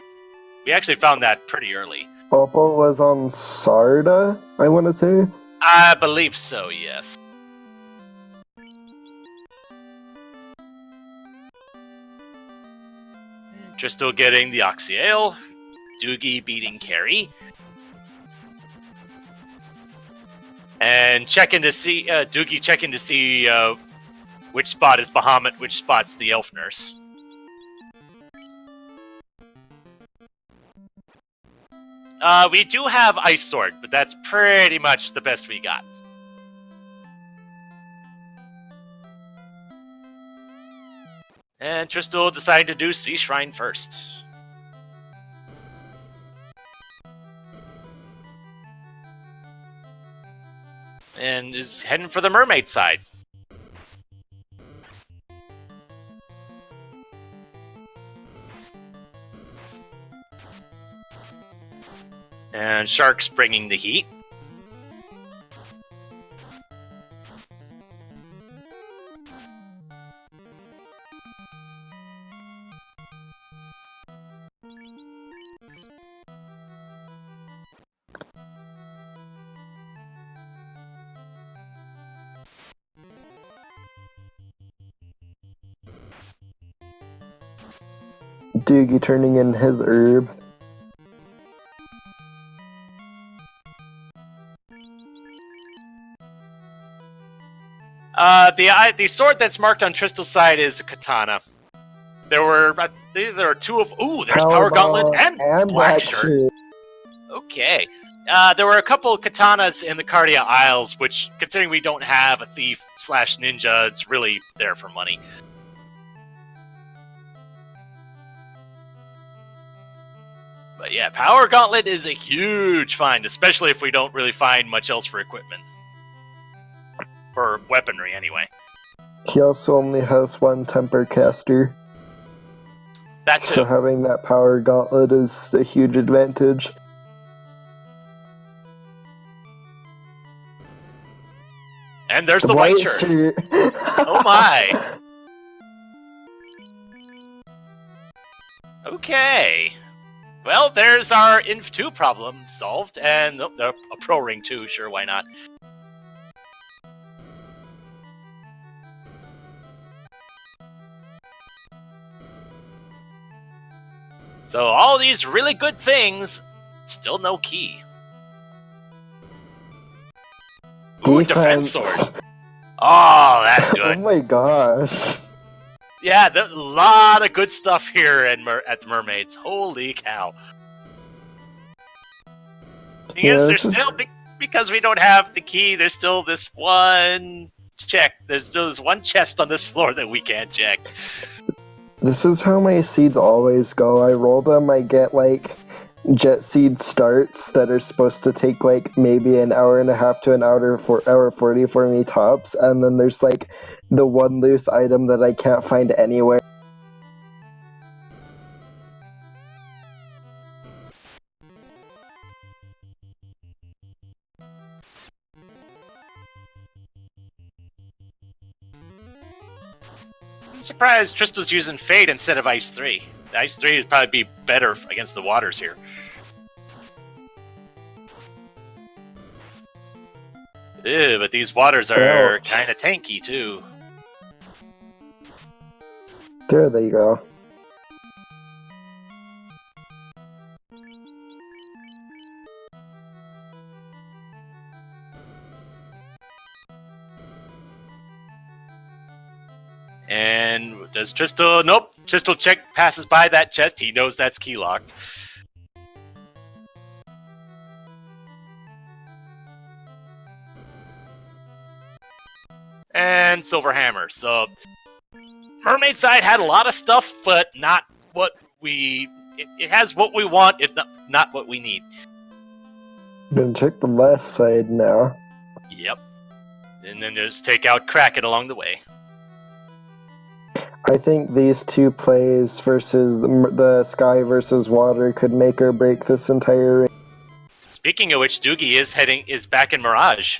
We actually found that pretty early. Opal was on Sarda, I want to say. I believe so, yes. Tristal getting the Oxiale. Doogie beating Carry. And Doogie checking to see which spot is Bahamut, which spot's the Elf Nurse. We do have Ice Sword, but that's pretty much the best we got. And Tristal decided to do Sea Shrine first. And is heading for the mermaid side. And Shark's bringing the heat. Doogie turning in his herb. The sword that's marked on Tristal's side is the katana. There are two of. Ooh, there's Power Gauntlet and Black Shirt. Okay. There were a couple of katanas in the Cardia Isles, which, considering we don't have a thief / ninja, it's really there for money. But yeah, Power Gauntlet is a huge find, especially if we don't really find much else for equipment. For weaponry, anyway. He also only has one temper caster. That too. So having that Power Gauntlet is a huge advantage. And there's the white shirt. Oh my! Okay. Well, there's our Inf 2 problem solved, and a Pro Ring too, sure, why not? So all these really good things, still no key. Ooh, defense sword. Oh, that's good. Oh my gosh. Yeah, there's a lot of good stuff here at the Mermaids. Holy cow. Thing is, there's still, because we don't have the key, there's still this one check. There's still this one chest on this floor that we can't check. This is how my seeds always go. I roll them, I get like jet seed starts that are supposed to take like maybe an hour and a half to an hour 40 for me tops, and then there's like the one loose item that I can't find anywhere. I'm surprised Tristal's using Fade instead of Ice 3. The Ice 3 would probably be better against the waters here. Ew, but these waters are kind of tanky too. There they go. And does Tristal... Nope. Tristal passes by that chest. He knows that's key locked. And Silver Hammer. So, Mermaid side had a lot of stuff, but not what we... It has what we want, it's not what we need. Gonna check the left side now. Yep. And then just take out Kraken along the way. I think these two plays versus the sky versus water could make or break this entire ring. Speaking of which, Doogie is back in Mirage.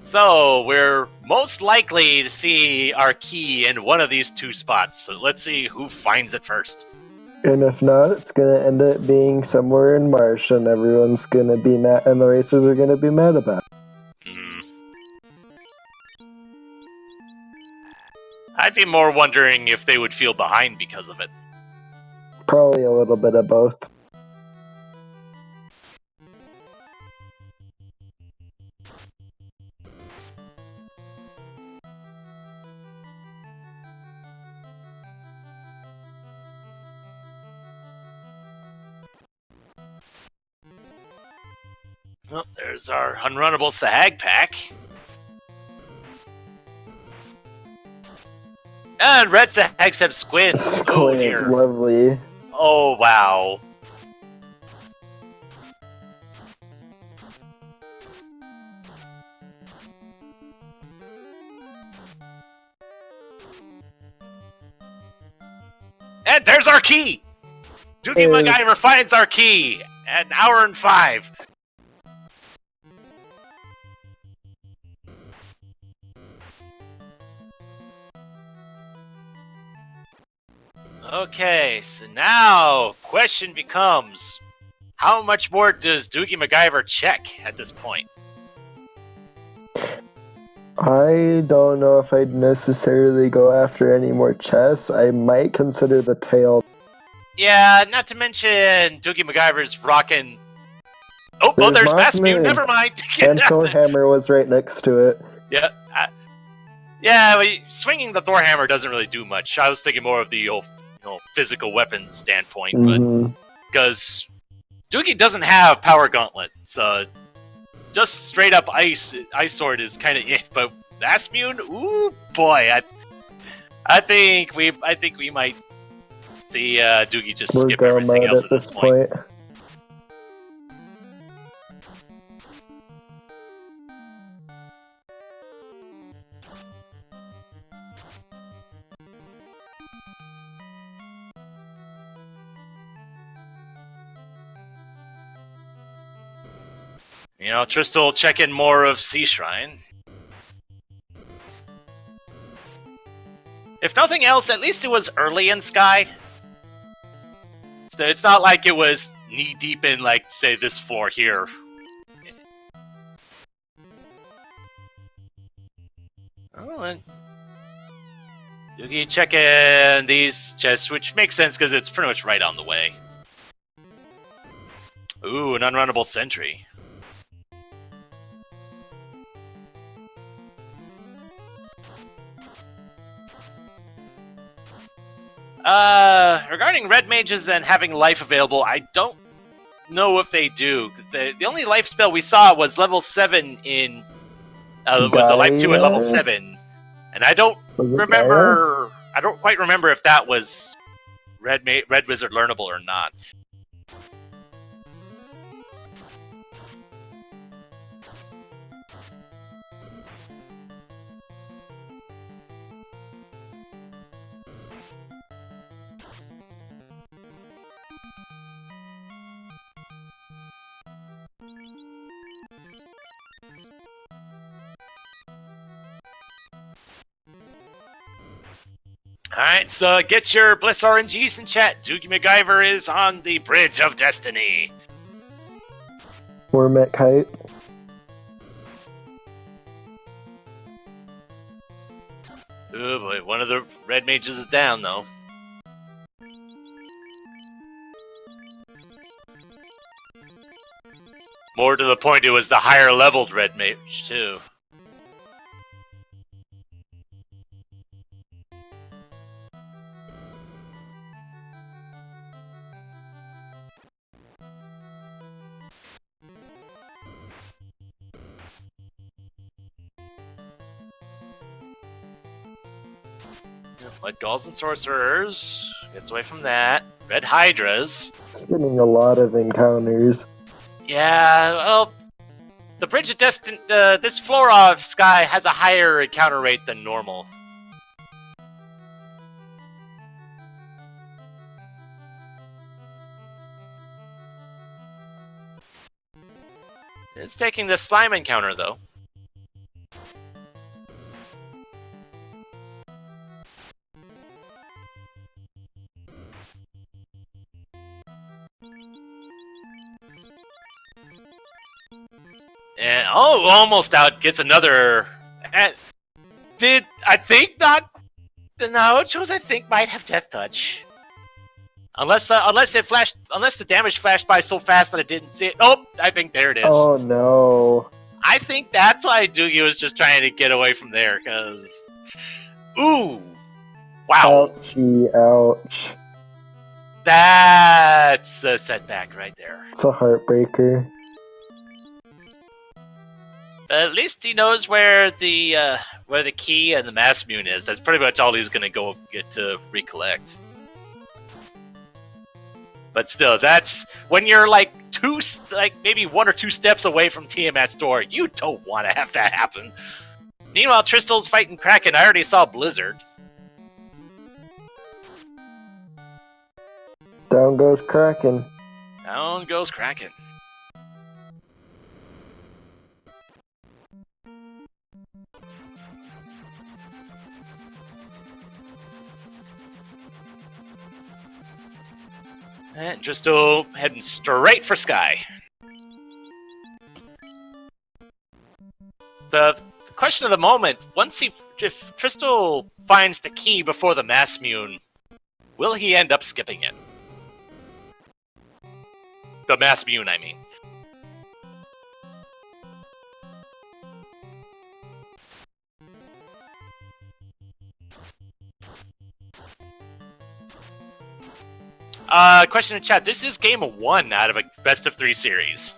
So, we're most likely to see our key in one of these two spots. So let's see who finds it first. And if not, it's gonna end up being somewhere in Marsh, and everyone's gonna be mad, and the racers are gonna be mad about it. I'd be more wondering if they would feel behind because of it. Probably a little bit of both. Well, there's our unrunnable Sahag pack. And red Sahags have squids. Oh, dear. Lovely. Oh, wow. And there's our key! DoogieMacGyver finds our key at an hour and 5. Okay, so now question becomes, How much more does DoogieMacGyver check at this point? I don't know if I'd necessarily go after any more chests. I might consider the tail. Yeah, not to mention DoogieMacGyver's rocking. Oh, there's Massmune. Never mind. And Thorhammer was right next to it. Yeah. Yeah, but swinging the Thor hammer doesn't really do much. I was thinking more of the physical weapons standpoint, but because Doogie doesn't have power gauntlet, so just straight up ice sword is kind of but Massmune, ooh boy, I think we might see Doogie just skip everything else at this point. You know, Tristal checking more of Sea Shrine. If nothing else, at least it was early in Sky. So it's not like it was knee-deep in, like, say, this floor here. Oh, and Doogie checking these chests, which makes sense because it's pretty much right on the way. Ooh, an unrunnable sentry. Regarding red mages and having life available, I don't know if they do. The only life spell we saw was level 7 in... was a life 2 at level 7. And I don't remember... I don't quite remember if that was Red Wizard learnable or not. Alright, so get your Bliss RNGs in chat. DoogieMacGyver is on the Bridge of Destiny. We're met kite. Oh boy, one of the red mages is down though. More to the point, it was the higher leveled red mage too. Blood Galls and Sorcerers. Gets away from that. Red Hydras. Getting a lot of encounters. Yeah, well, the Bridge of Destiny, this floor of Sky has a higher encounter rate than normal. It's taking the slime encounter, though. And almost out, gets another. Did I think not? No, it shows I think might have Death Touch. Unless the damage flashed by so fast that I didn't see it. Oh, I think there it is. Oh no! I think that's why Doogie was just trying to get away from there, cause. Ooh, wow! Ouchie, ouch! That's a setback right there. It's a heartbreaker. At least he knows where the key and the Massmune is. That's pretty much all he's gonna go get to recollect. But still, that's when you're like maybe 1 or 2 steps away from Tiamat's door. You don't want to have that happen. Meanwhile, Tristal's fighting Kraken. I already saw Blizzard. Down goes Kraken. Down goes Kraken. And Tristal heading straight for Sky. The question of the moment, if Tristal finds the key before the Mass Mune, will he end up skipping it? The Mass Mune, I mean. Question in chat, this is game 1 out of a best of 3 series.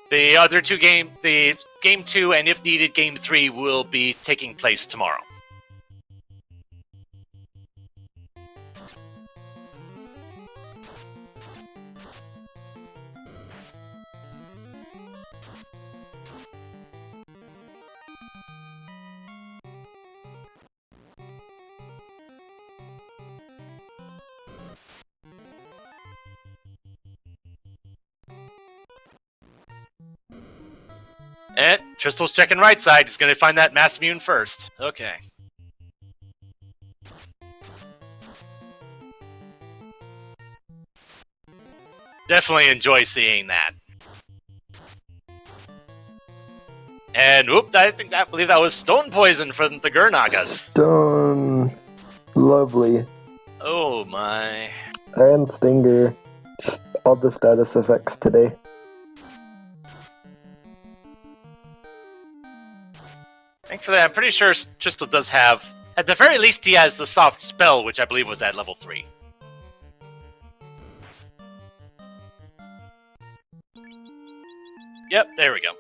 The other two the game 2 and if needed game 3 will be taking place tomorrow. And Tristal's checking right side. He's going to find that Mass Mune first. Okay. Definitely enjoy seeing that. And whoop, I believe that was stone poison from the Gurnagas. Stone. Lovely. Oh my. And Stinger. Just all the status effects today. Thankfully, I'm pretty sure Tristal does have, at the very least, he has the soft spell, which I believe was at level 3. Yep, there we go.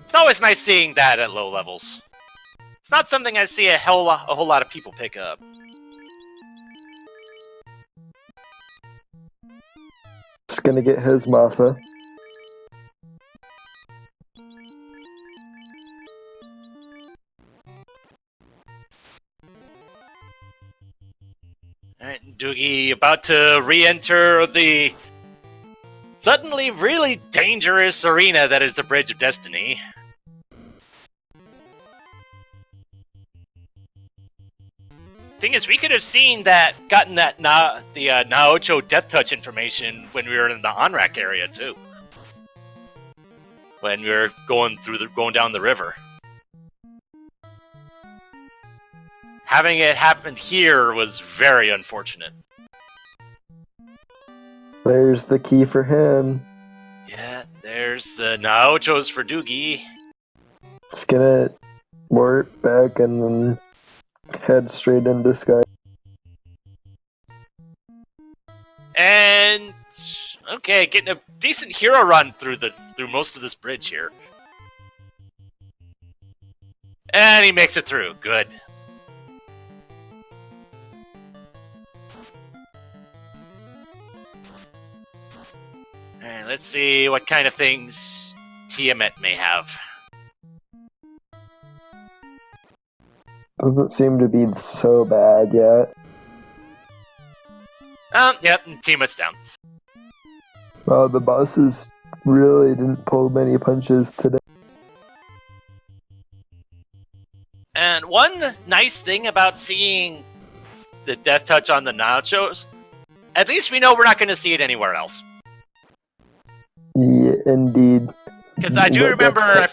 It's always nice seeing that at low levels. It's not something I see a whole lot of people pick up. Just gonna get his Martha. Alright, Doogie about to re-enter the suddenly really dangerous arena that is the Bridge of Destiny. Thing is, we could have seen that, gotten that the Naocho Death Touch information when we were in the Onrak area too. When we were going down the river. Having it happen here was very unfortunate. There's the key for him. Yeah, there's the Naochos for Doogie. Just gonna warp back and then head straight into Sky. And okay, getting a decent hero run through most of this bridge here. And he makes it through. Good. And let's see what kind of things Tiamat may have. Doesn't seem to be so bad yet. Yep, Tiamat's down. Well, the bosses really didn't pull many punches today. And one nice thing about seeing the Death Touch on the Nachos, at least we know we're not going to see it anywhere else. Yeah, indeed. Because I do remember, I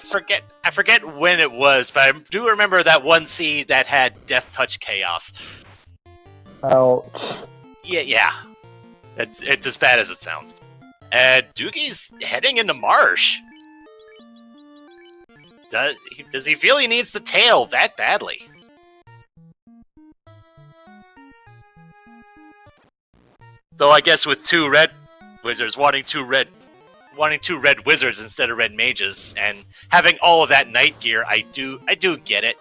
forget when it was, but I do remember that one seed that had Death Touch Chaos. Ouch. Yeah. It's as bad as it sounds. And Doogie's heading into Marsh. Does he feel he needs the tail that badly? Though I guess with 2 red wizards wanting two red wizards instead of red mages, and having all of that knight gear, I do get it.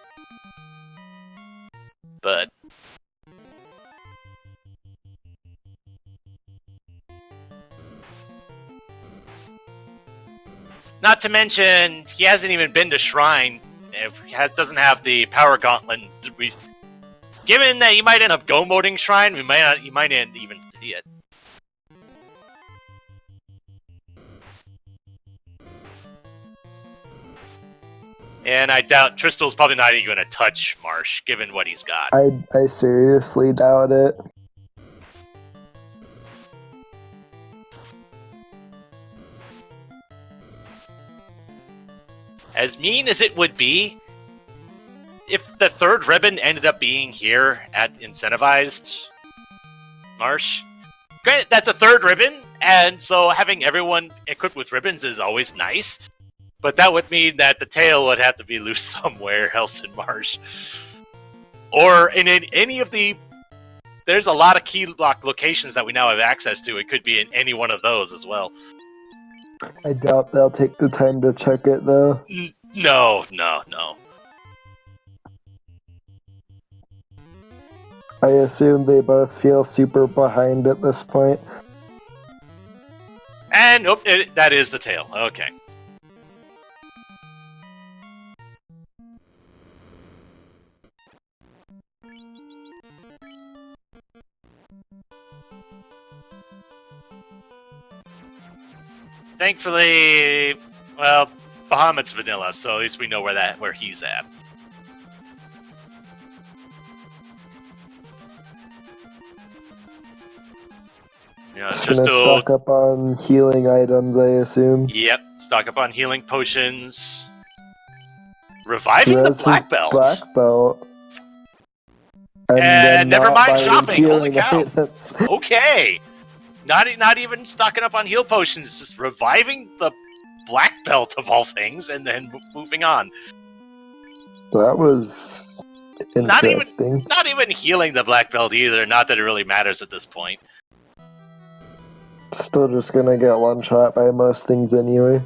But not to mention, he hasn't even been to Shrine. If he doesn't have the power gauntlet. Given that he might end up go-moding Shrine, he might end even see it. And I doubt Tristal's probably not even going to touch Marsh, given what he's got. I seriously doubt it. As mean as it would be, if the third ribbon ended up being here at Incentivized Marsh, granted, that's a third ribbon, and so having everyone equipped with ribbons is always nice, but that would mean that the tail would have to be loose somewhere else in Marsh. Or in any of the... There's a lot of key block locations that we now have access to. It could be in any one of those as well. I doubt they'll take the time to check it, though. No. I assume they both feel super behind at this point. And, that is the tail. Okay. Thankfully, well, Bahamut's vanilla, so at least we know where he's at. Yeah, Just gonna stock up on healing items, I assume. Yep, stock up on healing potions. Reviving the black belt. Black belt. And never mind shopping. Holy cow! Items. Okay, not even stocking up on heal potions, just reviving the black belt of all things, and then moving on. That was interesting. Not even healing the black belt either. Not that it really matters at this point. Still just gonna get one shot by most things anyway.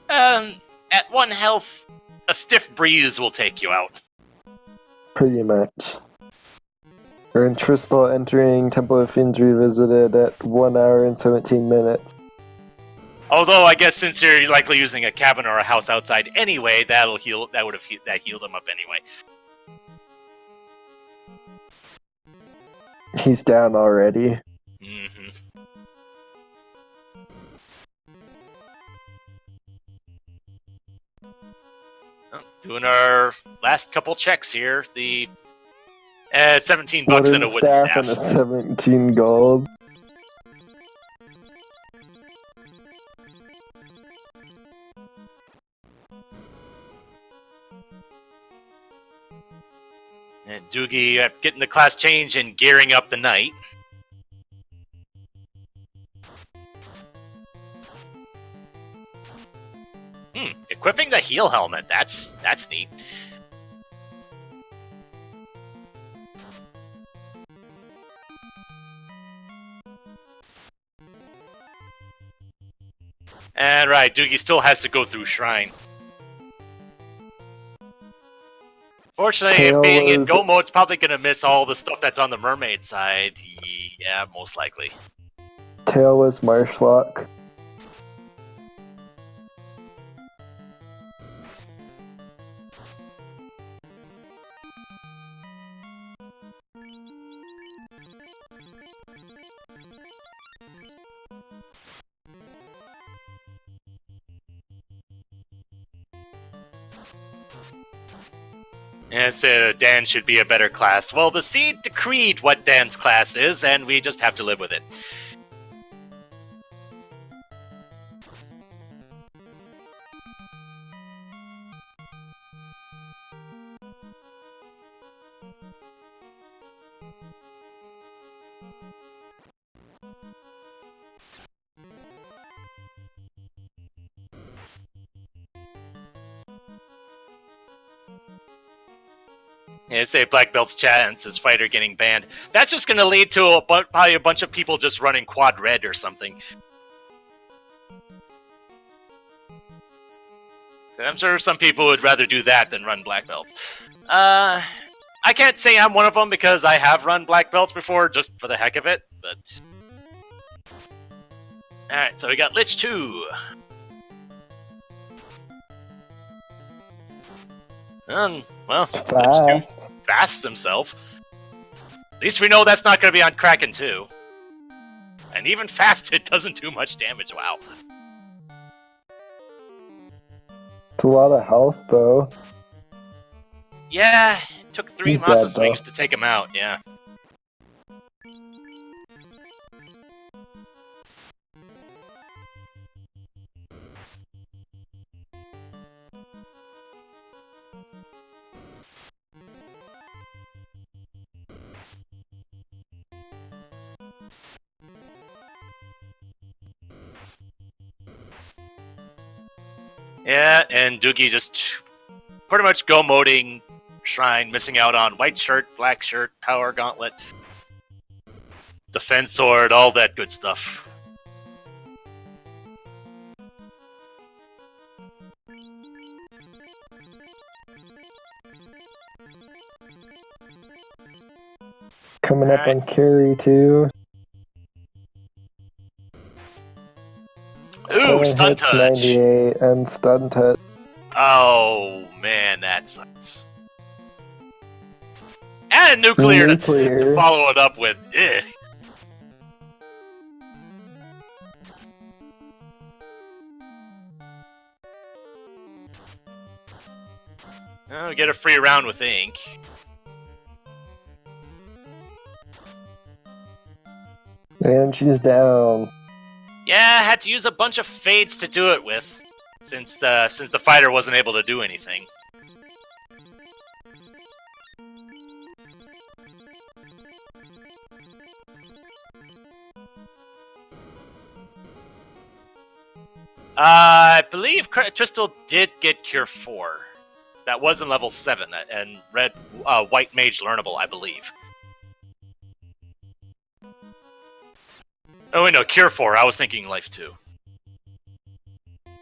At 1 health, a stiff breeze will take you out. Pretty much. We're in Tristal entering Temple of Fiends Revisited at 1 hour and 17 minutes. Although I guess since you're likely using a cabin or a house outside anyway, that healed him up anyway. He's down already. Mm-hmm. Doing our last couple checks here. The 17 bucks and a wooden staff. And a 17 gold. And Doogie getting the class change and gearing up the knight. Equipping the heal helmet. That's neat. And right, Doogie still has to go through Shrine. Fortunately, being in Go mode, it's probably going to miss all the stuff that's on the mermaid side. Yeah, most likely. Tail was Marshlock. And Dan should be a better class. Well, the Seed decreed what Dan's class is, and we just have to live with it. Yeah, say Black Belt's chance as fighter getting banned. That's just going to lead to probably a bunch of people just running quad red or something. I'm sure some people would rather do that than run Black Belts. I can't say I'm one of them because I have run Black Belts before just for the heck of it, but... Alright, so we got Lich 2. Well, Lich 2 fasts himself. At least we know that's not going to be on Kraken 2. And even fasted doesn't do much damage, wow. It's a lot of health, though. Yeah, it took 3 He's Masa dead, swings though. to take him out, yeah. Yeah, and Doogie just pretty much go moding Shrine, missing out on white shirt, black shirt, power gauntlet, defense sword, all that good stuff. Coming up Alright. on carry, too. Ooh, 7 stun hits, touch! 98, and stun touch. Oh, man, that sucks. And nuclear, to follow it up with. Ugh. Oh, get a free round with ink. And she's down. Yeah, I had to use a bunch of fades to do it with, since the fighter wasn't able to do anything. I believe Crystal did get Cure 4. That was in level 7, and White Mage learnable, I believe. Oh wait, no, Cure 4. I was thinking Life 2.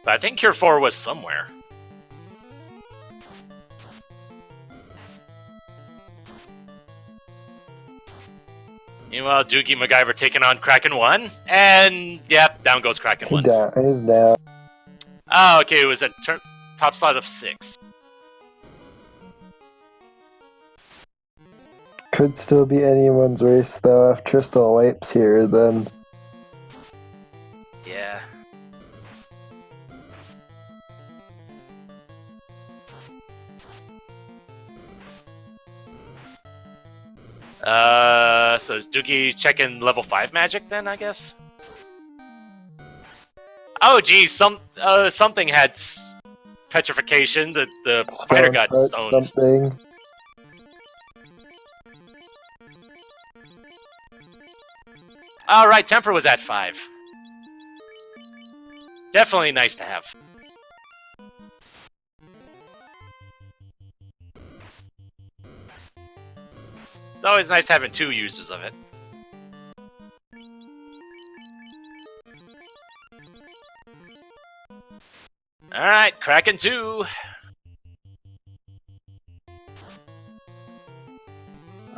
But I think Cure 4 was somewhere. Meanwhile, DoogieMacGyver taking on Kraken 1, and yep, down goes Kraken 1. He's down. Oh, okay, it was a top slot of 6. Could still be anyone's race, though. If Tristal wipes here, then... Yeah. So is Doogie checking level 5 magic then, I guess? Oh, geez, something had petrification. The fighter got stoned. Something. Oh, right, Temper was at 5. Definitely nice to have. It's always nice having 2 uses of it. Alright, Kraken 2.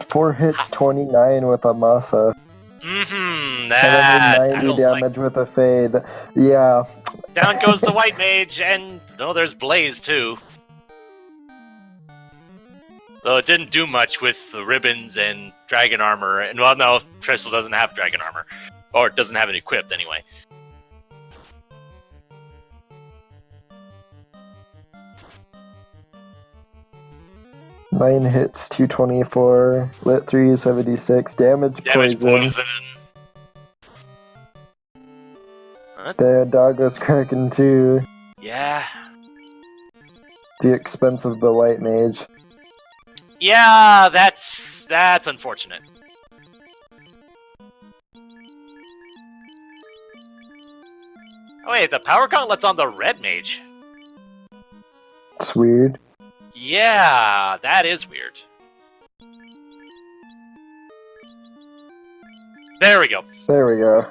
Four hits, 29 with a Masa. That 90 damage with a fade. Yeah. Down goes the White Mage, and there's Blaze too. Though it didn't do much with the ribbons and dragon armor, and well, no, Tristal doesn't have dragon armor, or it doesn't have it equipped anyway. Nine hits, 224. Lit 3, 76. Damage poison. The dog was Kraken 2. Yeah. The expense of the White Mage. Yeah, that's unfortunate. Oh wait, the power gauntlet's on the Red Mage. It's weird. Yeah, that is weird. There we go. There we go.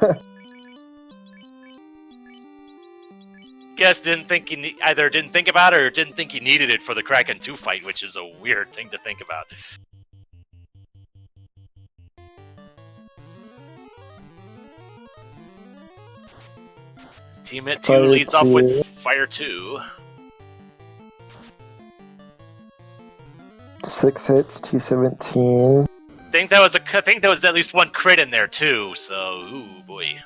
Guess either didn't think about it or didn't think he needed it for the Kraken 2 fight, which is a weird thing to think about. Team at 2 leads off with Fire 2. 6 hits, 217. I think there was at least one crit in there too, so ooh boy.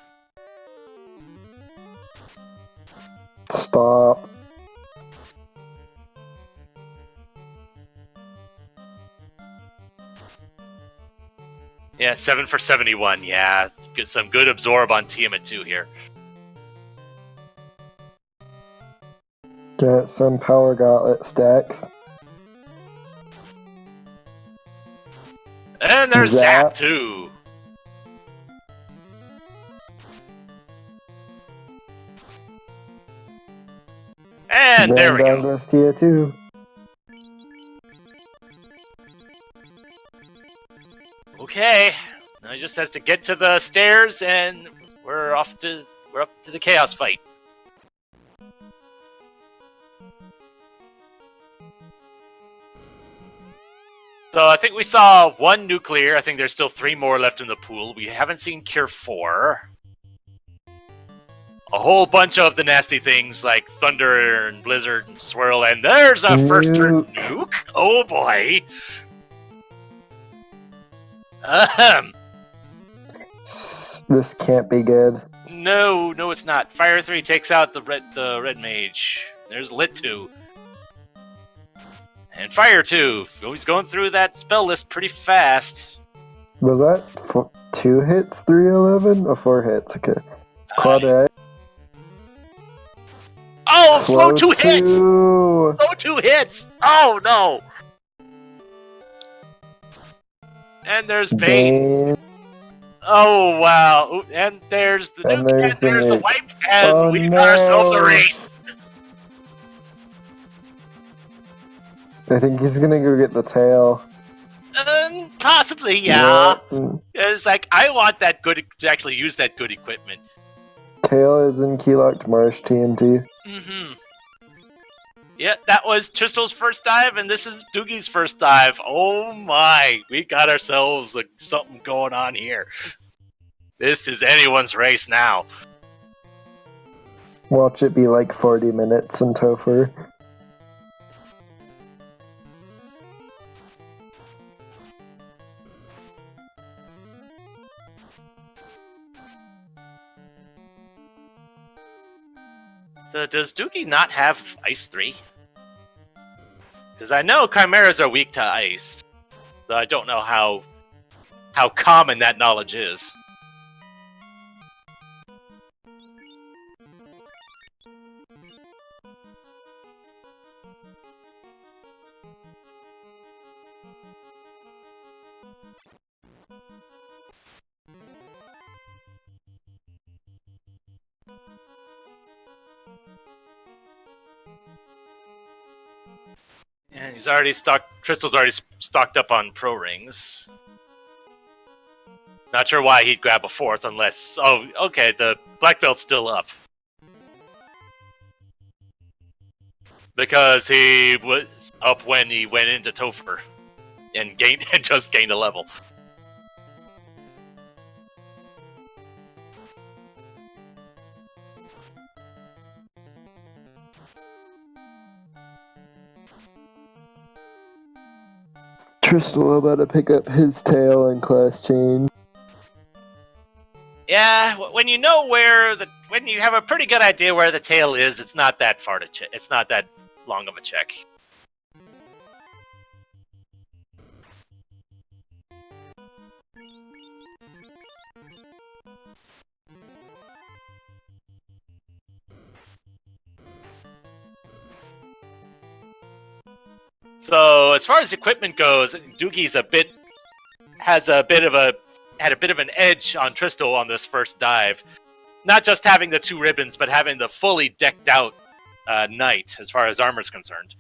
Stop. Yeah, 7 for 71. Yeah, some good absorb on Tiamat too here. Get some power gauntlet stacks. And there's Zap too. And then there we go. Douglas tier 2. Okay, now he just has to get to the stairs, and we're up to the chaos fight. So I think we saw 1 nuclear. I think there's still 3 more left in the pool. We haven't seen Cure 4. A whole bunch of the nasty things like Thunder and Blizzard and Swirl, and there's a first turn nuke. Oh boy. This can't be good. No, it's not. Fire 3 takes out the red mage. There's Lit 2. And Fire 2. He's going through that spell list pretty fast. Was that 2 hits, 311? Or 4 hits? Okay. Quad A. Oh, slow 2 hits! 2. Slow 2 hits! Oh, no! And there's Bane. Oh, wow. Ooh, and there's the nuke, and there's the wipe, and we've got ourselves a race! I think he's gonna go get the tail. Possibly, yeah. Yep. It's like, I want that good, to actually use that good equipment. Tail is in Keylocked Marsh TNT. Mm-hmm. Yeah, that was Tristal's first dive, and this is Doogie's first dive. Oh my, we got ourselves something going on here. This is anyone's race now. Watch it be like 40 minutes in Topher. So does Doogie not have Ice 3? Because I know Chimeras are weak to Ice. Though I don't know how common that knowledge is. And he's already stocked. Crystal's already stocked up on pro rings. Not sure why he'd grab a 4th unless. Oh, okay. The black belt's still up because he was up when he went into Topher and just gained a level. Tristal about to pick up his tail and class change. Yeah, when you know when you have a pretty good idea where the tail is, it's not that far to check. It's not that long of a check. So as far as equipment goes, Doogie's had a bit of an edge on Tristal on this first dive. Not just having the 2 ribbons, but having the fully decked out knight as far as armor's concerned.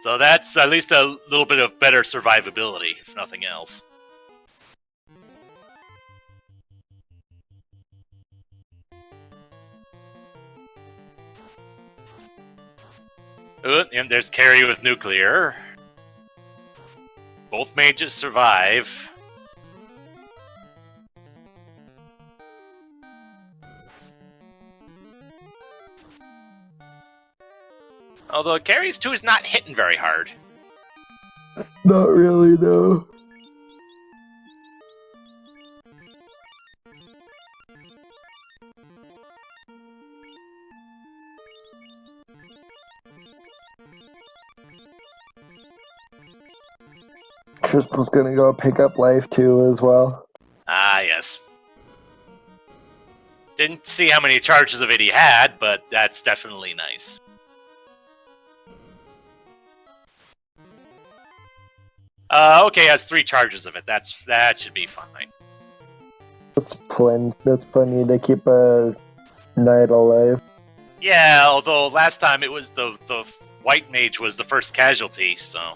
So that's at least a little bit of better survivability, if nothing else. And there's Carrie with nuclear. Both mages survive. Although Carrie's 2 is not hitting very hard. Not really, no. Crystal's gonna go pick up life too as well. Ah, yes. Didn't see how many charges of it he had, but that's definitely nice. Okay, has 3 charges of it. That should be fine. That's plenty to keep a knight alive. Yeah, although last time it was the white mage was the first casualty, so.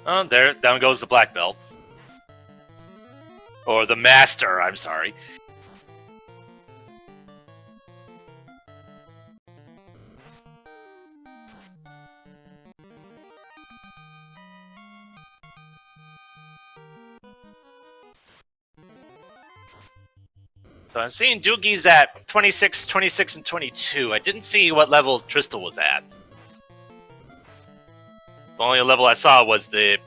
Oh, there, down goes the black belt. Or the master, I'm sorry. So I'm seeing Doogie's at 26, 26, and 22. I didn't see what level Tristal was at. The only level I saw was the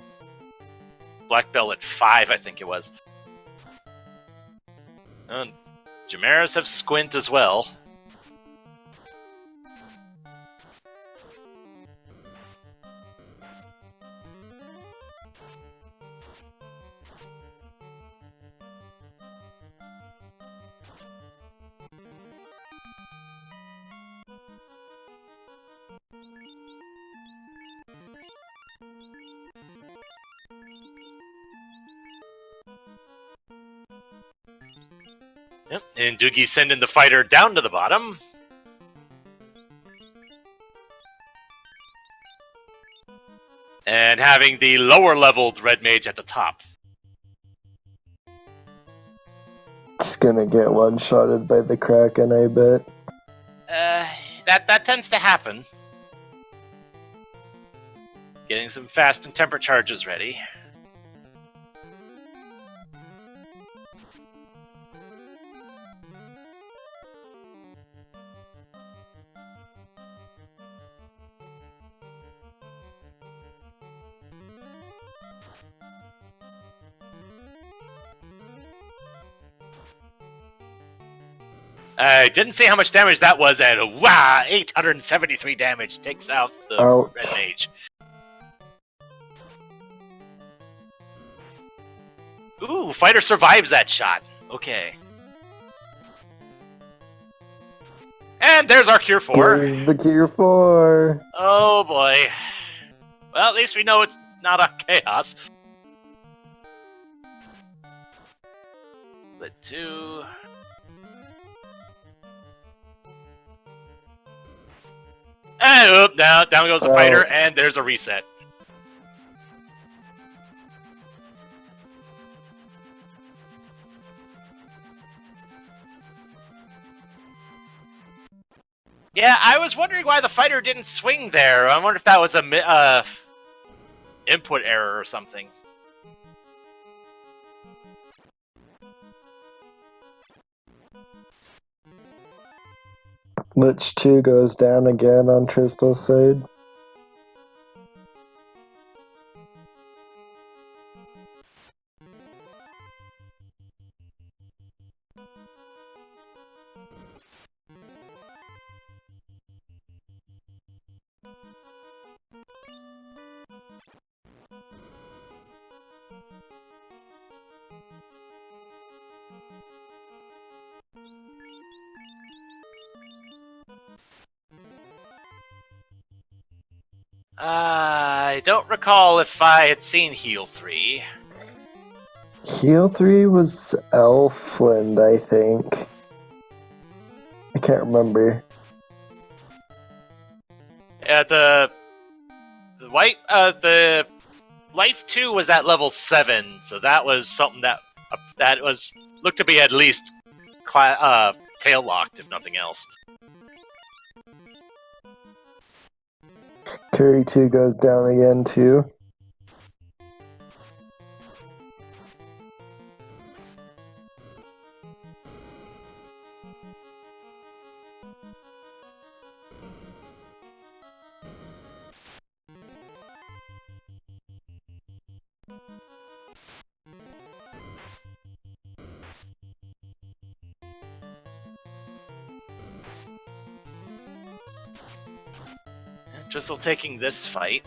black belt at 5, I think it was. Chimeras have squint as well. Yep, and Doogie's sending the fighter down to the bottom. And having the lower leveled red mage at the top. It's gonna get one-shotted by the Kraken, I bet. That tends to happen. Getting some fast and temper charges ready. I didn't see how much damage that was, and wow, 873 damage takes out the red mage. Ooh, fighter survives that shot. Okay. And there's our Cure 4. There's the Cure 4. Oh boy. Well, at least we know it's not on Chaos. Split 2. And now down goes the fighter, and there's a reset. Yeah, I was wondering why the fighter didn't swing there. I wonder if that was a input error or something. Lich 2 goes down again on Tristal's side. I don't recall if I had seen Heal 3. Heal 3 was Elfland, I think. I can't remember. Yeah, the Life 2 was at level 7, so that was something that was looked to be at least tail locked, if nothing else. Curry 2 goes down again too. Tristal taking this fight.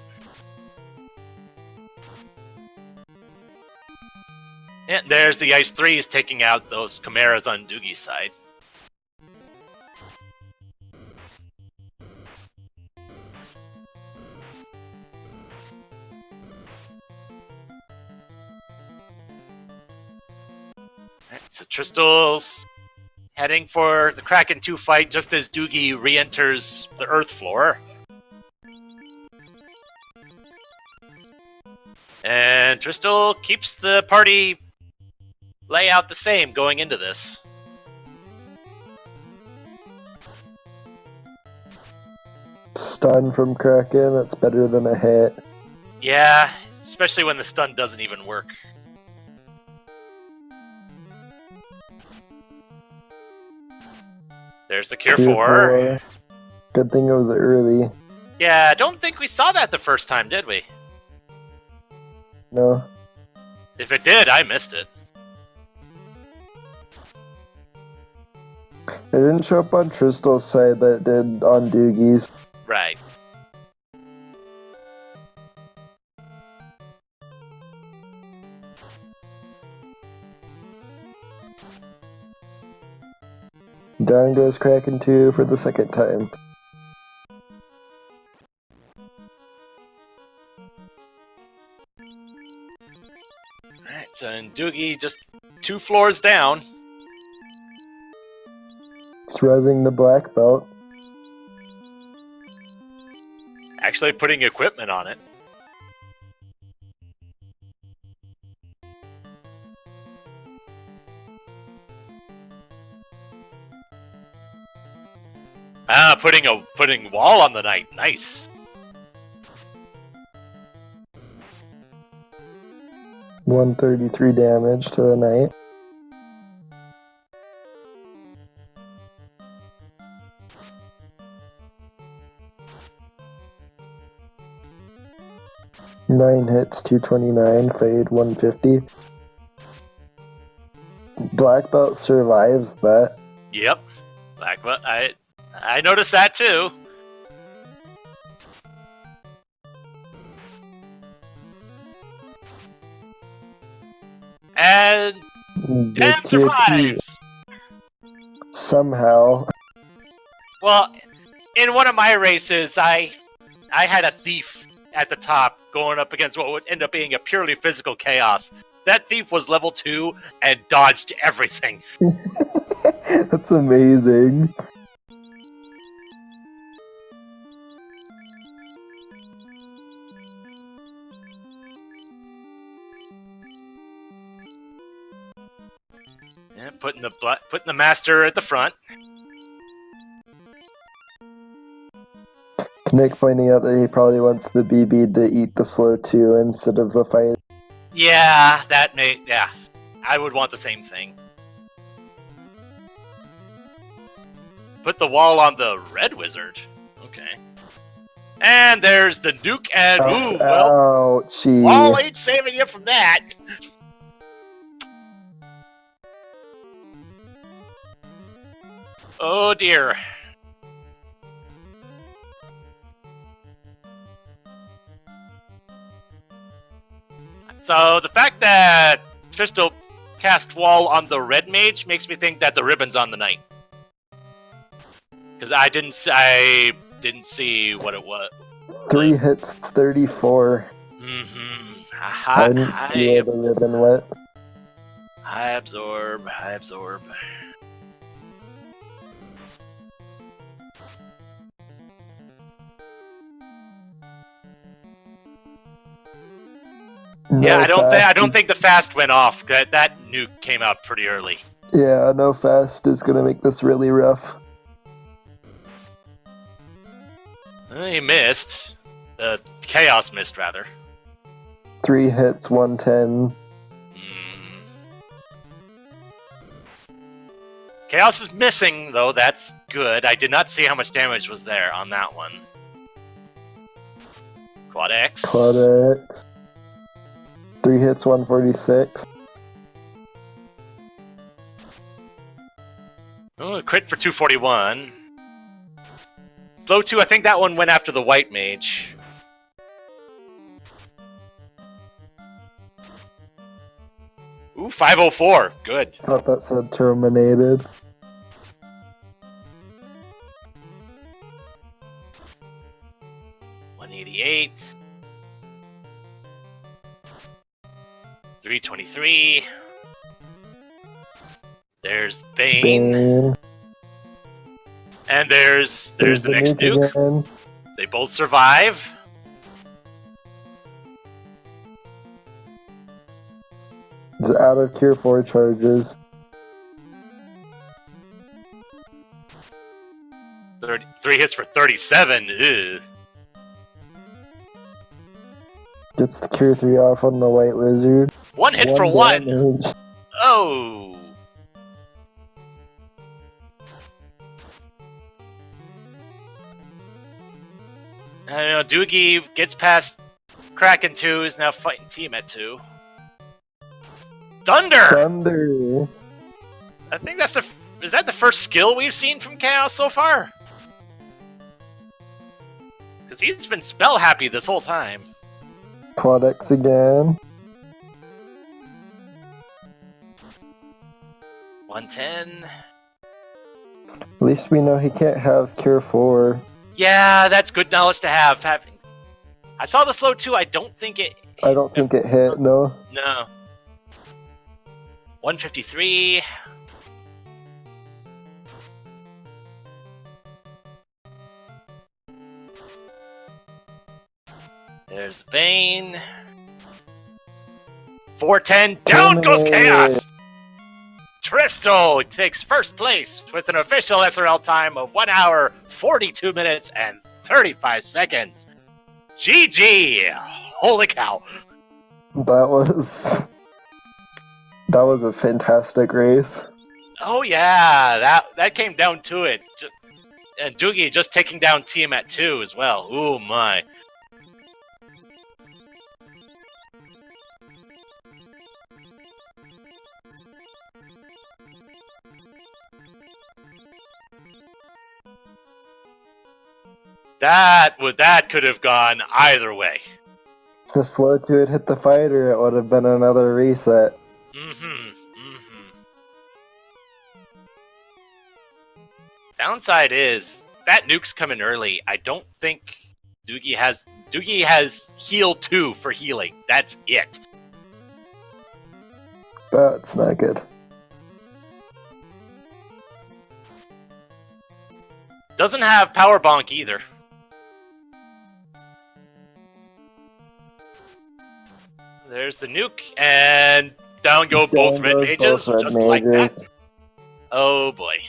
And there's the Ice 3s taking out those Chimeras on Doogie's side. Alright, so Tristal's heading for the Kraken 2 fight just as Doogie re-enters the Earth floor. And Tristal keeps the party layout the same going into this. Stun from Kraken, that's better than a hit. Yeah, especially when the stun doesn't even work. There's the Cure 4. Good thing it was early. Yeah, I don't think we saw that the first time, did we? No. If it did, I missed it. It didn't show up on Tristal's side, but it did on Doogie's. Right. Down goes Kraken 2 for the second time. Alright, so and Doogie just 2 floors down. It's rezzing the black belt. Actually putting equipment on it. Ah, putting wall on the knight. Nice. $133 damage to the knight. Nine hits, 229, fade 150. Black belt survives that. Yep. Black belt. I noticed that too. And Dan survives! Somehow. Well, in one of my races, I had a thief at the top going up against what would end up being a purely physical chaos. That thief was level 2 and dodged everything. That's amazing. Yeah, putting the master at the front. Nick pointing out that he probably wants the BB to eat the slow 2 instead of the fight. Yeah, yeah. I would want the same thing. Put the wall on the red wizard. Okay. And there's the nuke and ooh, well, ouchie. wall ain't saving you from that. Oh dear. So the fact that Tristal cast wall on the red mage makes me think that the ribbon's on the knight. Because I didn't see what it was. 3 hits, 34. I didn't see where the ribbon went. I absorb. No Yeah, fast. I don't think the fast went off. That nuke came out pretty early. Yeah, no fast is gonna make this really rough. He missed. The chaos missed rather. 3 hits, 110. Chaos is missing though. That's good. I did not see how much damage was there on that one. Quad X. 3 3 hits, 146. Oh, a crit for 241. Slow 2, I think that one went after the white mage. Ooh, 504. Good. I thought that said terminated. $188. 323. There's Bane. And there's the next nuke. Again. They both survive. It's out of cure 4 charges. 3 hits for 37. Ew. Gets the cure 3 off on the white wizard. 1 hit for 1. Damage. Oh. I don't know, Doogie gets past Kraken 2, is now fighting Tiamat 2. Thunder! Thunder. I think that's is that the first skill we've seen from Chaos so far? Because he's been spell happy this whole time. Quad X again. 110. At least we know he can't have cure 4. Yeah, that's good knowledge to have. I saw the slow 2, I don't think it... I don't think it hit, no. No. 153. There's Bane. 410. Down goes Chaos! Tristal takes first place with an official SRL time of 1 hour, 42 minutes, and 35 seconds. GG! Holy cow. That was a fantastic race. Oh yeah, that came down to it. And Doogie just taking down Tiamat 2 as well. Ooh my. That could have gone either way. The slow 2 had hit the fighter, it would have been another reset. Downside is that nuke's coming early. I don't think Doogie has heal 2 for healing. That's it. That's not good. Doesn't have power bonk either. There's the nuke, and down go both red mages, just like that. Oh boy.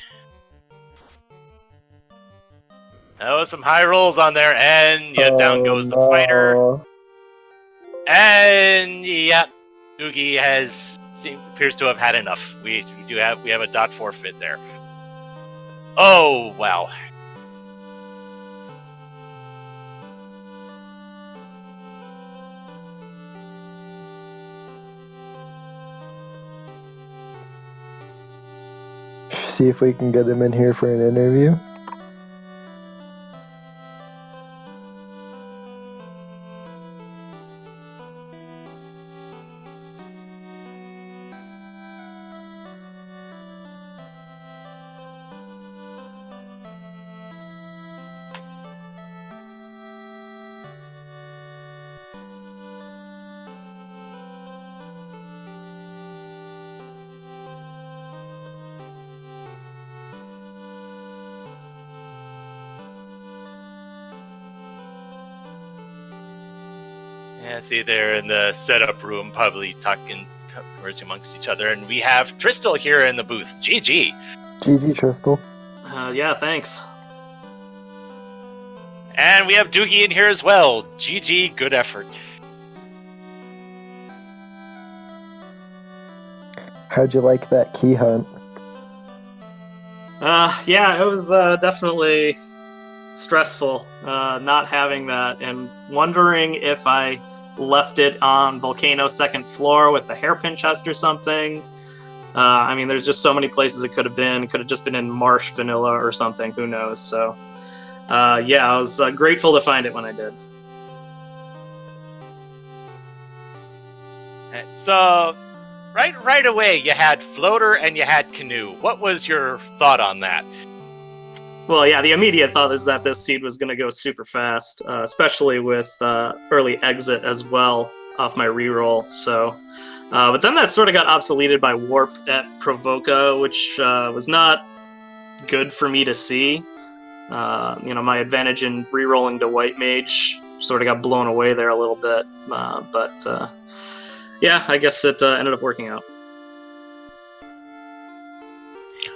That was some high rolls on there, and yeah, down goes the fighter. And yeah, Doogie appears to have had enough. We have a dot forfeit there. Oh wow. See if we can get him in here for an interview. Yeah, see, they're in the setup room, probably talking words amongst each other, and we have Tristal here in the booth. GG. GG, Tristal. Yeah, thanks. And we have Doogie in here as well. GG, good effort. How'd you like that key hunt? Yeah, it was definitely stressful not having that, and wondering if I left it on Volcano's second floor with the hairpin chest or something. I mean, there's just so many places it could have been. It could have just been in Marsh Vanilla or something. Who knows? So, yeah, I was grateful to find it when I did. So, right away, you had Floater and you had Canoe. What was your thought on that? Well, yeah, the immediate thought is that this seed was going to go super fast, especially with early exit as well off my reroll. So, but then that sort of got obsoleted by Warp at Provoca, which was not good for me to see. My advantage in rerolling to White Mage sort of got blown away there a little bit. Yeah, I guess it ended up working out.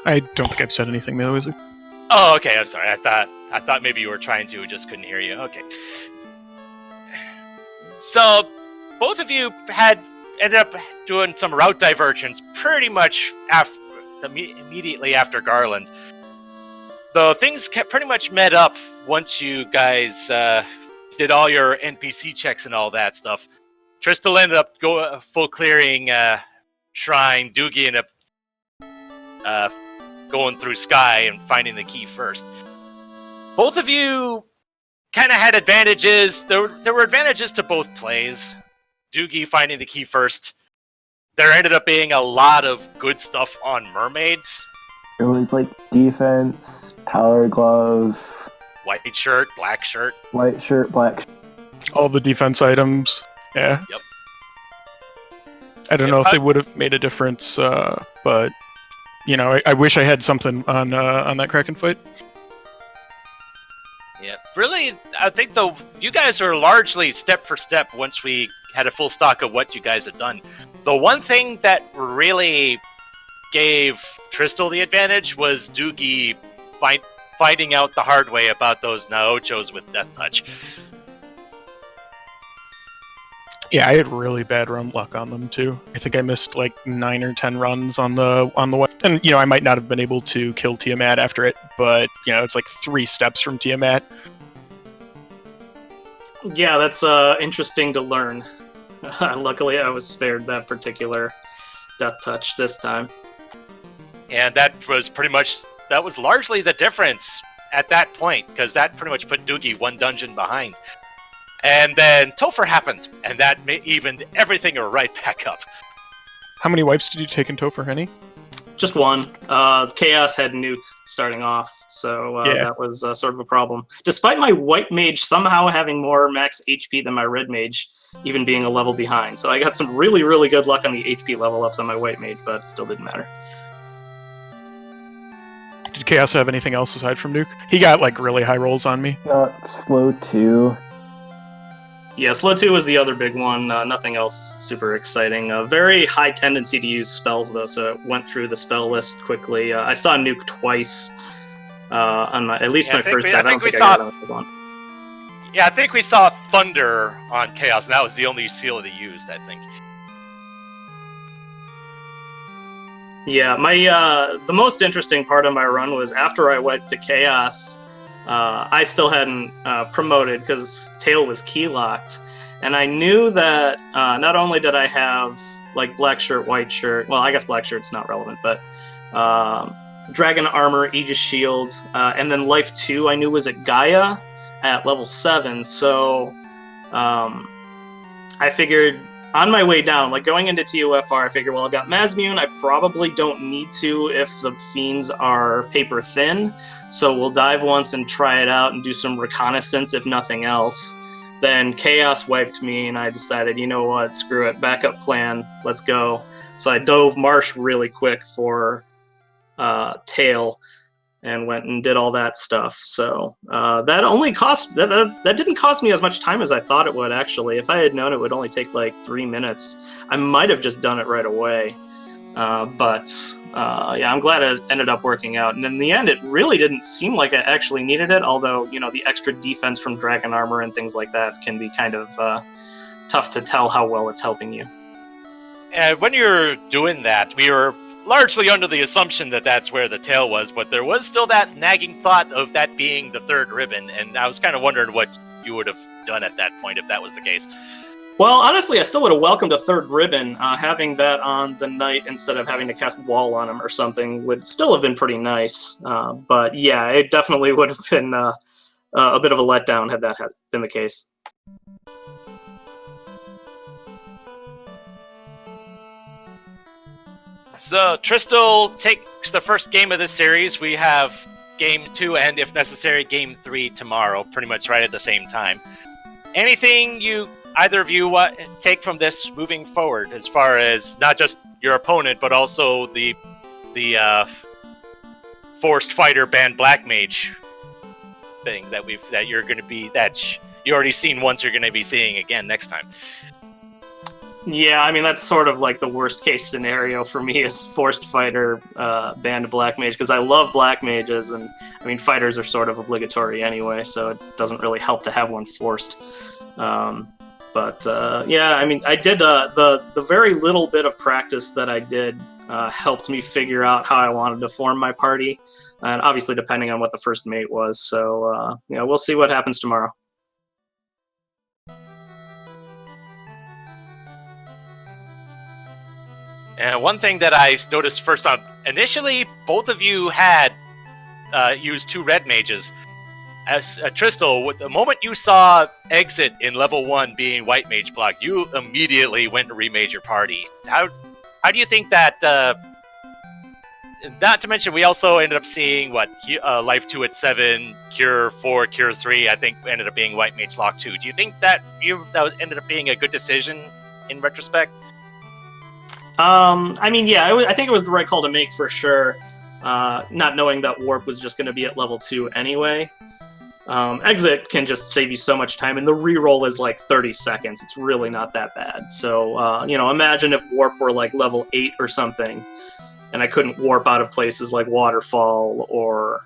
I don't think I've said anything, Melee Wizard. Oh, okay. I'm sorry. I thought maybe you were trying to, just couldn't hear you. Okay. So, both of you ended up doing some route divergence pretty much immediately after Garland. Though things pretty much met up once you guys did all your NPC checks and all that stuff. Tristal ended up full clearing Shrine. Doogie ended up going through Sky and finding the key first. Both of you kind of had advantages. There were advantages to both plays. Doogie finding the key first. There ended up being a lot of good stuff on Mermaids. It was like defense, power glove, White shirt, black shirt. white shirt, black shirt. All the defense items. Yeah. Yep. I don't know if they would have made a difference, but I wish I had something on that Kraken fight. Yeah, really, I think you guys are largely step for step once we had a full stock of what you guys had done. The one thing that really gave Tristal the advantage was Doogie finding out the hard way about those Naochos with Death Touch. Yeah, I had really bad run luck on them too. I think I missed like 9 or 10 runs on the way. And I might not have been able to kill Tiamat after it, but it's like 3 steps from Tiamat. Yeah, that's interesting to learn. Luckily, I was spared that particular Death Touch this time. And that was largely the difference at that point, because that pretty much put Doogie 1 dungeon behind. And then Topher happened, and that evened everything right back up. How many wipes did you take in Topher, Henny? Just 1. Chaos had Nuke starting off, so that was sort of a problem. Despite my White Mage somehow having more max HP than my Red Mage, even being a level behind. So I got some really, really good luck on the HP level ups on my White Mage, but it still didn't matter. Did Chaos have anything else aside from Nuke? He got like really high rolls on me. Not slow 2. Yeah, Slow 2 was the other big one. Nothing else super exciting. Very high tendency to use spells, though, so it went through the spell list quickly. I saw Nuke twice on my first dive. I don't think I got on the one. Yeah, I think we saw Thunder on Chaos, and that was the only seal that he used, I think. Yeah, the most interesting part of my run was after I went to Chaos. I still hadn't promoted because Tail was key locked, and I knew that not only did I have like black shirt, white shirt. Well, I guess black shirt's not relevant, but Dragon Armor, Aegis Shield, and then Life 2 I knew was at Gaia at level 7. So I figured on my way down, like going into TOFR, I figured, well, I've got Mazmune. I probably don't need to if the fiends are paper thin. So we'll dive once and try it out and do some reconnaissance, if nothing else. Then Chaos wiped me, and I decided, you know what, screw it, backup plan, let's go. So I dove Marsh really quick for Tail, and went and did all that stuff. So that only that didn't cost me as much time as I thought it would, actually. If I had known it would only take like 3 minutes, I might have just done it right away. But I'm glad it ended up working out. And in the end, it really didn't seem like I actually needed it, although, the extra defense from Dragon Armor and things like that can be kind of tough to tell how well it's helping you. And when you're doing that, we were largely under the assumption that that's where the tail was, but there was still that nagging thought of that being the third ribbon, and I was kind of wondering what you would have done at that point if that was the case. Well, honestly, I still would have welcomed a third ribbon. Having that on the knight instead of having to cast wall on him or something would still have been pretty nice. But yeah, it definitely would have been a bit of a letdown had that been the case. So Tristal takes the first game of this series. We have game 2 and, if necessary, game 3 tomorrow, pretty much right at the same time. Anything either of you take from this moving forward, as far as not just your opponent, but also the forced fighter banned black mage thing that you already seen once, you're going to be seeing again next time? Yeah, I mean, that's sort of like the worst case scenario for me is forced fighter banned black mage, because I love black mages, and I mean, fighters are sort of obligatory anyway, so it doesn't really help to have one forced. Yeah, I mean, I did the very little bit of practice that I did helped me figure out how I wanted to form my party, and obviously depending on what the first mate was. So we'll see what happens tomorrow. And one thing that I noticed first on, initially, both of you had used 2 red mages. As Tristal, the moment you saw exit in level 1 being white mage block, you immediately went to remage your party. How do you think that? Not to mention, we also ended up seeing life 2 at 7, cure 4, cure 3. I think ended up being white mage lock 2. Do you think that ended up being a good decision in retrospect? I mean, yeah, I think it was the right call to make for sure. Not knowing that warp was just going to be at level 2 anyway. Exit can just save you so much time, and the reroll is like 30 seconds. It's really not that bad. So, imagine if warp were like level 8 or something, and I couldn't warp out of places like Waterfall or,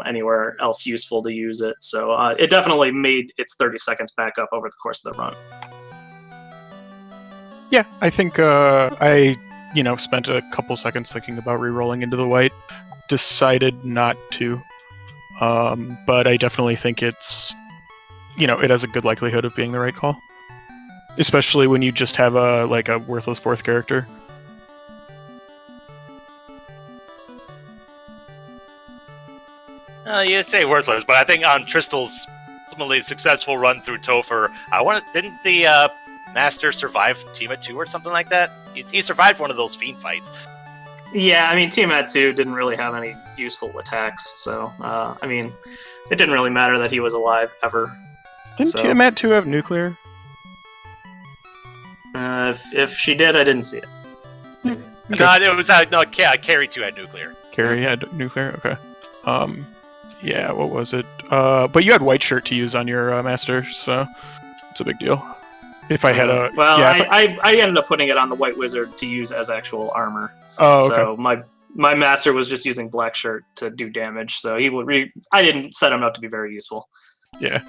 anywhere else useful to use it. So it definitely made its 30 seconds back up over the course of the run. Yeah, I think I spent a couple seconds thinking about re-rolling into the white. Decided not to. But I definitely think it's, it has a good likelihood of being the right call. Especially when you just have a worthless 4th character. You say worthless, but I think on Tristal's ultimately successful run through Topher, didn't the Master survive Tiamat 2 or something like that? He survived one of those fiend fights. Yeah, I mean, Tiamat 2 didn't really have any useful attacks, so, I mean, it didn't really matter that he was alive, ever. Didn't Tiamat 2 have nuclear? If she did, I didn't see it. Okay. No, it was, Carry 2 had nuclear. Carry had nuclear? Okay. Yeah, what was it? But you had white shirt to use on your Master, so it's a big deal. If I had a... Well, yeah, I ended up putting it on the white wizard to use as actual armor. Oh, okay. So my master was just using black shirt to do damage, so I didn't set him up to be very useful. Yeah,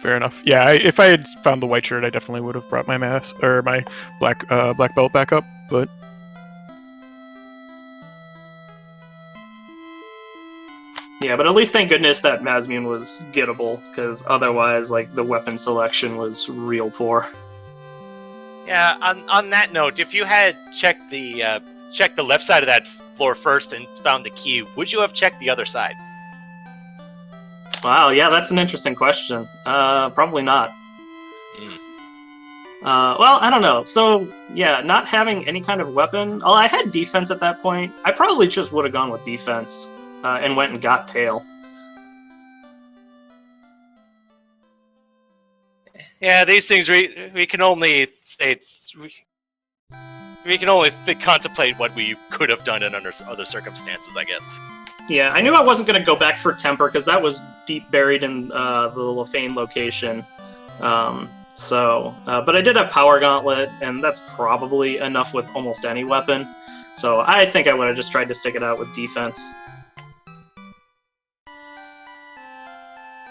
fair enough. Yeah, if I had found the white shirt, I definitely would have brought my my black belt back up. But yeah, but at least thank goodness that Mazmune was gettable, because otherwise, the weapon selection was real poor. Yeah, on that note, if you had checked the left side of that floor first and found the key, would you have checked the other side? Wow, yeah, that's an interesting question. Probably not. Well, I don't know. So, yeah, not having any kind of weapon... Well, I had defense at that point. I probably just would have gone with defense and went and got tail. Yeah, these things we can only say we can only contemplate what we could have done in under other circumstances, I guess. Yeah, I knew I wasn't going to go back for Temper because that was deep buried in the Lefane location. But I did have Power Gauntlet, and that's probably enough with almost any weapon. So I think I would have just tried to stick it out with defense.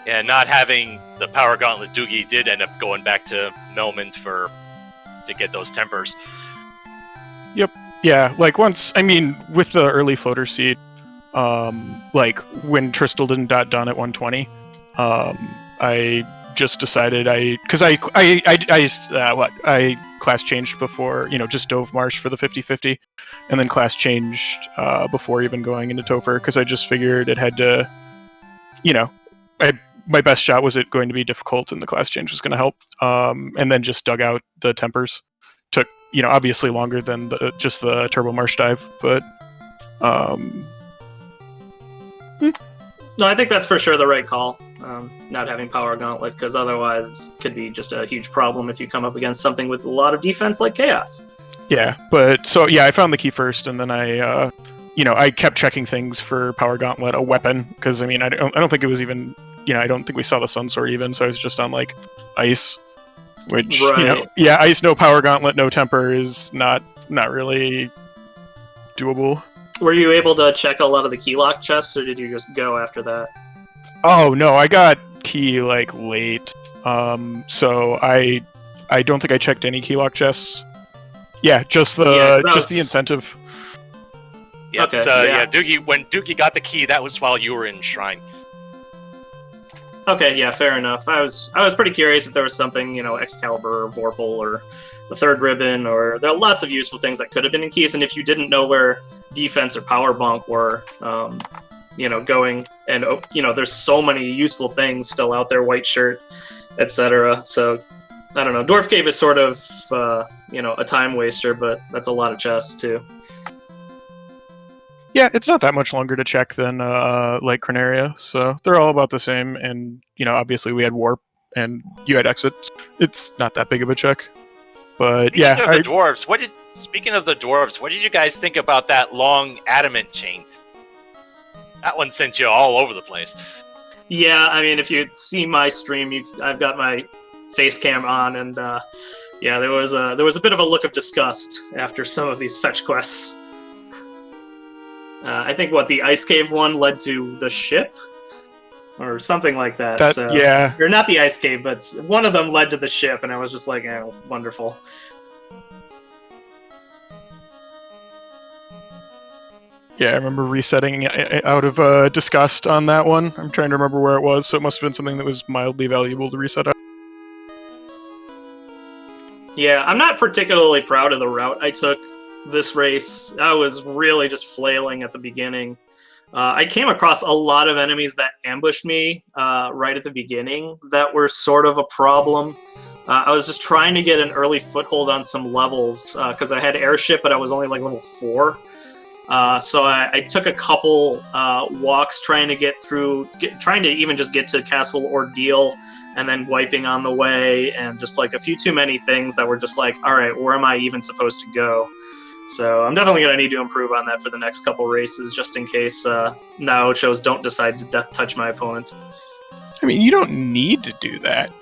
Yeah, not having the Power Gauntlet Doogie did end up going back to Melmond to get those tempers. Yep. Yeah, once, with the early floater seed, when Tristal didn't dot done at 120, I just decided I class changed before, just dove Marsh for the 50/50, and then class changed before even going into Topher, because I just figured it had to, my best shot was it going to be difficult, and the class change was going to help. And then just dug out the tempers. Took, obviously longer than just the Turbo Marsh dive, but No, I think that's for sure the right call. Not having Power Gauntlet, because otherwise it could be just a huge problem if you come up against something with a lot of defense like Chaos. Yeah, but so yeah, I found the key first, and then I kept checking things for Power Gauntlet, a weapon, because I don't think it was even, I don't think we saw the Sun Sword even, so I was just on like ice, which Right. Ice, no Power Gauntlet, no temper is not really doable. Were you able to check a lot of the keylock chests, or did you just go after that? Oh no, I got key like late, so I don't think I checked any keylock chests. Yeah, just the incentive. Yeah, Okay, so yeah. Doogie, when Doogie got the key, that was while you were in Shrine. Okay, yeah, fair enough. I was pretty curious if there was something, Excalibur or Vorpal or the Third Ribbon, or there are lots of useful things that could have been in keys, and if you didn't know where defense or power bonk were, going, and there's so many useful things still out there, white shirt, etc. So I don't know. Dwarf Cave is sort of a time waster, but that's a lot of chests too. Yeah, it's not that much longer to check than like Cronaria, so they're all about the same. And obviously we had warp, and you had exit. It's not that big of a check, but Speaking of the dwarves, speaking of the dwarves, what did you guys think about that long adamant chain? That one sent you all over the place. Yeah, I mean, if you see my stream, I've got my face cam on, and there was a bit of a look of disgust after some of these fetch quests. I think the Ice Cave one led to the ship, or something like that. Yeah, or not the Ice Cave, but one of them led to the ship, and I was just like, oh, wonderful. Yeah, I remember resetting out of disgust on that one. I'm trying to remember where it was, so it must have been something that was mildly valuable to reset out. Yeah, I'm not particularly proud of the route I took this race. I was really just flailing at the beginning. I came across a lot of enemies that ambushed me right at the beginning that were sort of a problem. I was just trying to get an early foothold on some levels because I had airship, but I was only like level 4. So I took a couple walks trying to even just get to Castle Ordeal, and then wiping on the way, and just like a few too many things that were just like, all right, where am I even supposed to go? So I'm definitely going to need to improve on that for the next couple races, just in case Naochos don't decide to death touch my opponent. I mean, you don't need to do that.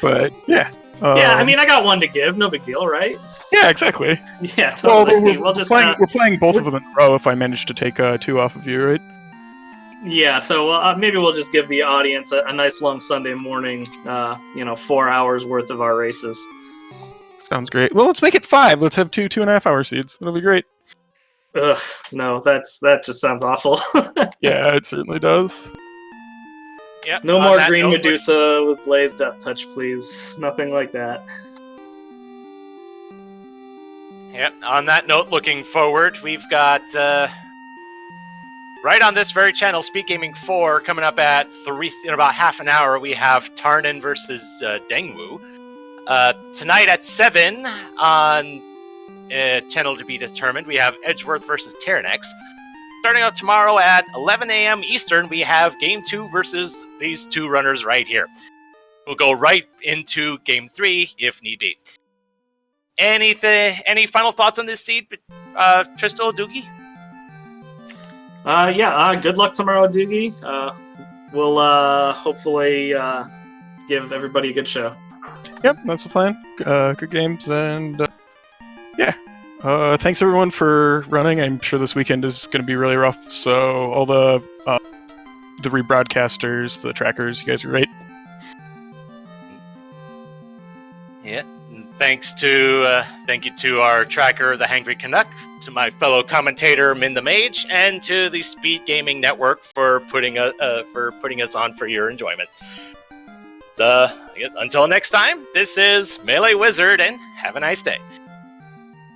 But, yeah. Yeah, I mean, I got one to give. No big deal, right? Yeah, exactly. Yeah, totally. Well, we're playing both of them in a row if I manage to take 2 off of you, right? Yeah, so maybe we'll just give the audience a nice long Sunday morning, 4 hours worth of our races. Sounds great. Well, let's make it 5. Let's have 2.5 hour seeds. It'll be great. Ugh, no, that just sounds awful. Yeah, it certainly does. Yep, No more Green Medusa with Blaze Death Touch, please. Nothing like that. Yep. On that note, looking forward, we've got right on this very channel, Speed Gaming 4, coming up at 3 in about half an hour. We have Tarnin versus Dengwu. Tonight at 7 on channel to be determined, we have Edgeworth versus Tyrannex. Starting out tomorrow at 11 a.m. Eastern, we have Game 2 versus these two runners right here. We'll go right into Game 3 if need be. Any final thoughts on this seed, Tristal, Doogie? Good luck tomorrow, Doogie. We'll hopefully give everybody a good show. Yep, that's the plan. Good games, and yeah. Thanks everyone for running. I'm sure this weekend is going to be really rough. So all the rebroadcasters, the trackers, you guys are great. Yeah. Thank you to our tracker, the Hangry Canuck, to my fellow commentator, Min the Mage, and to the Speed Gaming Network for putting us on for your enjoyment. Until next time, this is Melee Wizard, and have a nice day.